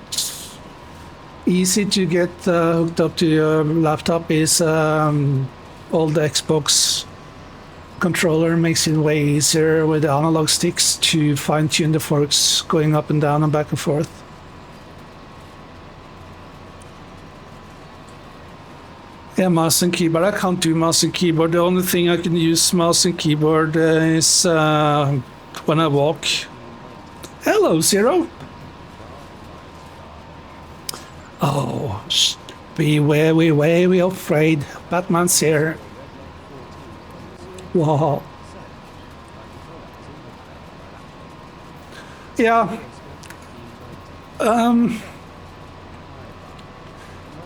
easy to get hooked up to your laptop is old Xbox controller. Makes it way easier with the analog sticks to fine-tune the forks going up and down and back and forth. Yeah, mouse and keyboard. I can't do mouse and keyboard. The only thing I can use mouse and keyboard is when I walk. Hello, Zero. Oh, be very afraid. Batman's here. Wow. Yeah.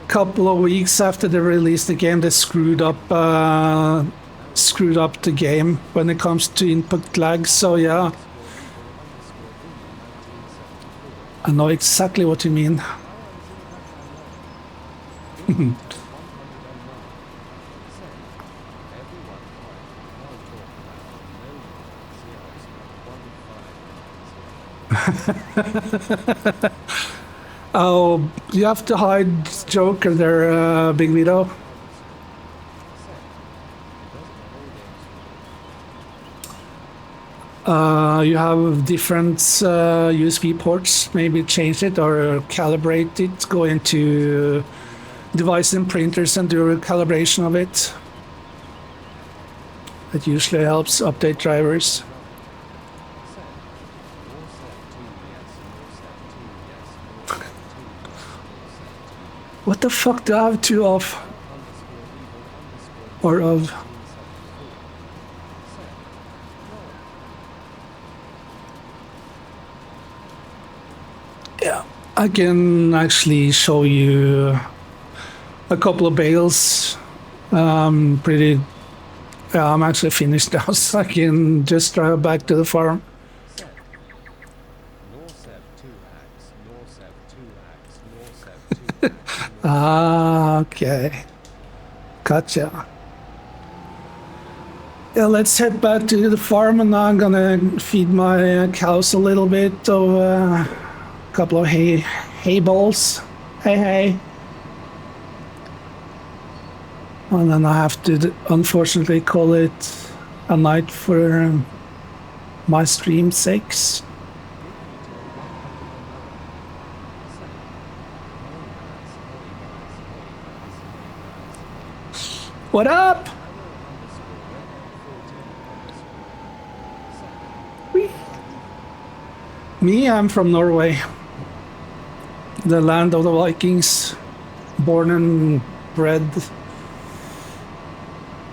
Couple of weeks after they released the game, they screwed up the game when it comes to input lag. So yeah, I know exactly what you mean. Oh, you have to hide Joker there, Big Vito. You have different USB ports. Maybe change it or calibrate it. Go into device and printers and do a calibration of it. It usually helps update drivers. What the fuck do I have two of? Or of? Yeah, I can actually show you a couple of bales. I'm actually finished now, so I can just drive back to the farm. Ah, okay. Gotcha. Yeah, let's head back to the farm, and I'm gonna feed my cows a little bit of a couple of hay balls. Hey. And then I have to, unfortunately, call it a night for my stream sakes. What up? Me, I'm from Norway, the land of the Vikings, born and bred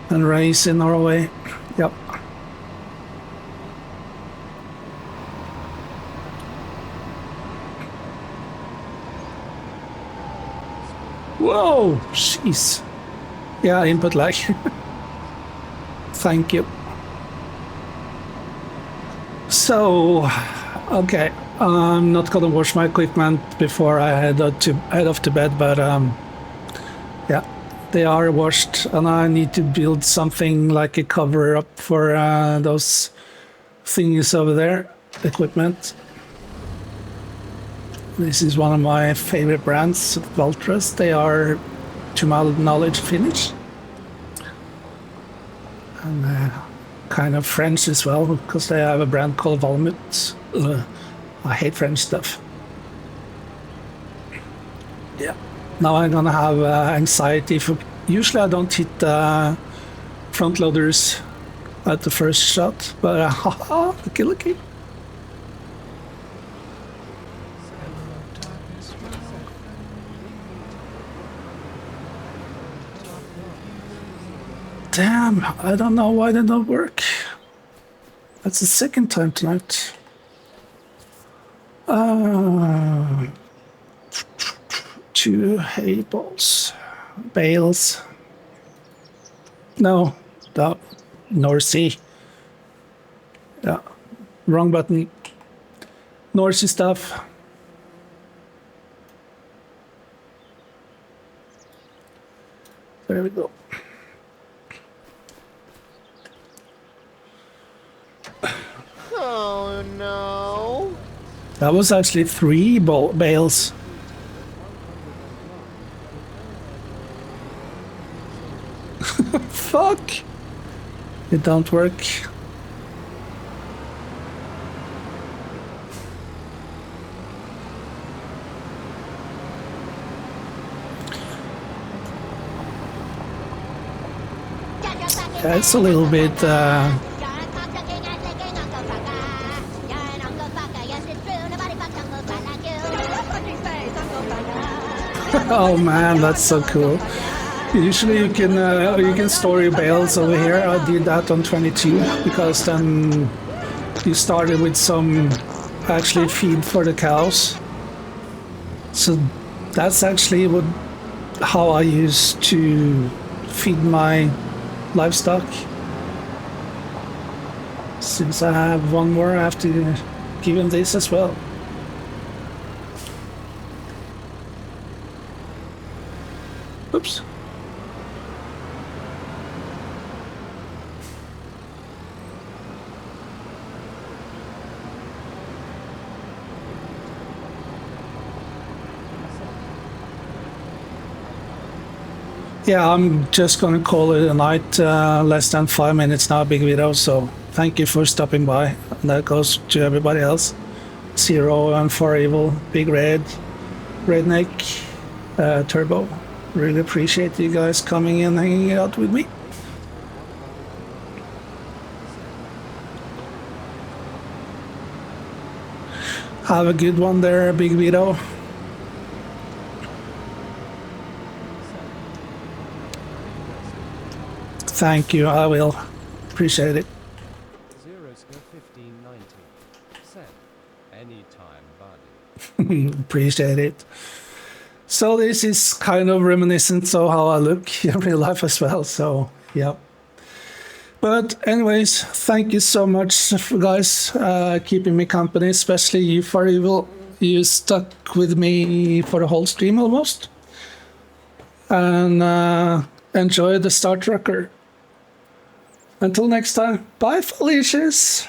and raised in Norway. Yep. Whoa, jeez. Yeah, input lag. Thank you. So, okay, I'm not gonna wash my equipment before I head off to bed, but yeah, they are washed, and I need to build something like a cover up for those thingies over there, equipment. This is one of my favorite brands, Valtras. They are, to my knowledge, Finnish. And kind of French as well, because they have a brand called Valmut. I hate French stuff. Yeah. Now I'm gonna have anxiety for. Usually I don't hit front loaders at the first shot, but looky. damn, I don't know why they don't work. That's the second time tonight. Two hay balls. Bales. No, North Sea. Yeah, wrong button. North Sea stuff. There we go. Oh no. That was actually three bales. Fuck! It don't work. Yeah, it's a little bit oh man, that's so cool. Usually you can store your bales over here. I did that on 22 because then you started with some actually feed for the cows. So that's actually how I used to feed my livestock. Since I have one more, I have to give him this as well. Oops. Yeah, I'm just gonna call it a night. Less than 5 minutes now, big video. So thank you for stopping by. And that goes to everybody else. Zero and For Evil, Big Red, Redneck, Turbo. Really appreciate you guys coming and hanging out with me. Have a good one there, Big Vito. Thank you, I will. Appreciate it. 1590. Set. Anytime, buddy. Appreciate it. So this is kind of reminiscent of how I look in real life as well, so yeah. But anyways, thank you so much, guys, keeping me company, especially you, For Evil. You stuck with me for the whole stream almost. And enjoy the Star Trekker. Until next time, bye, Felicias.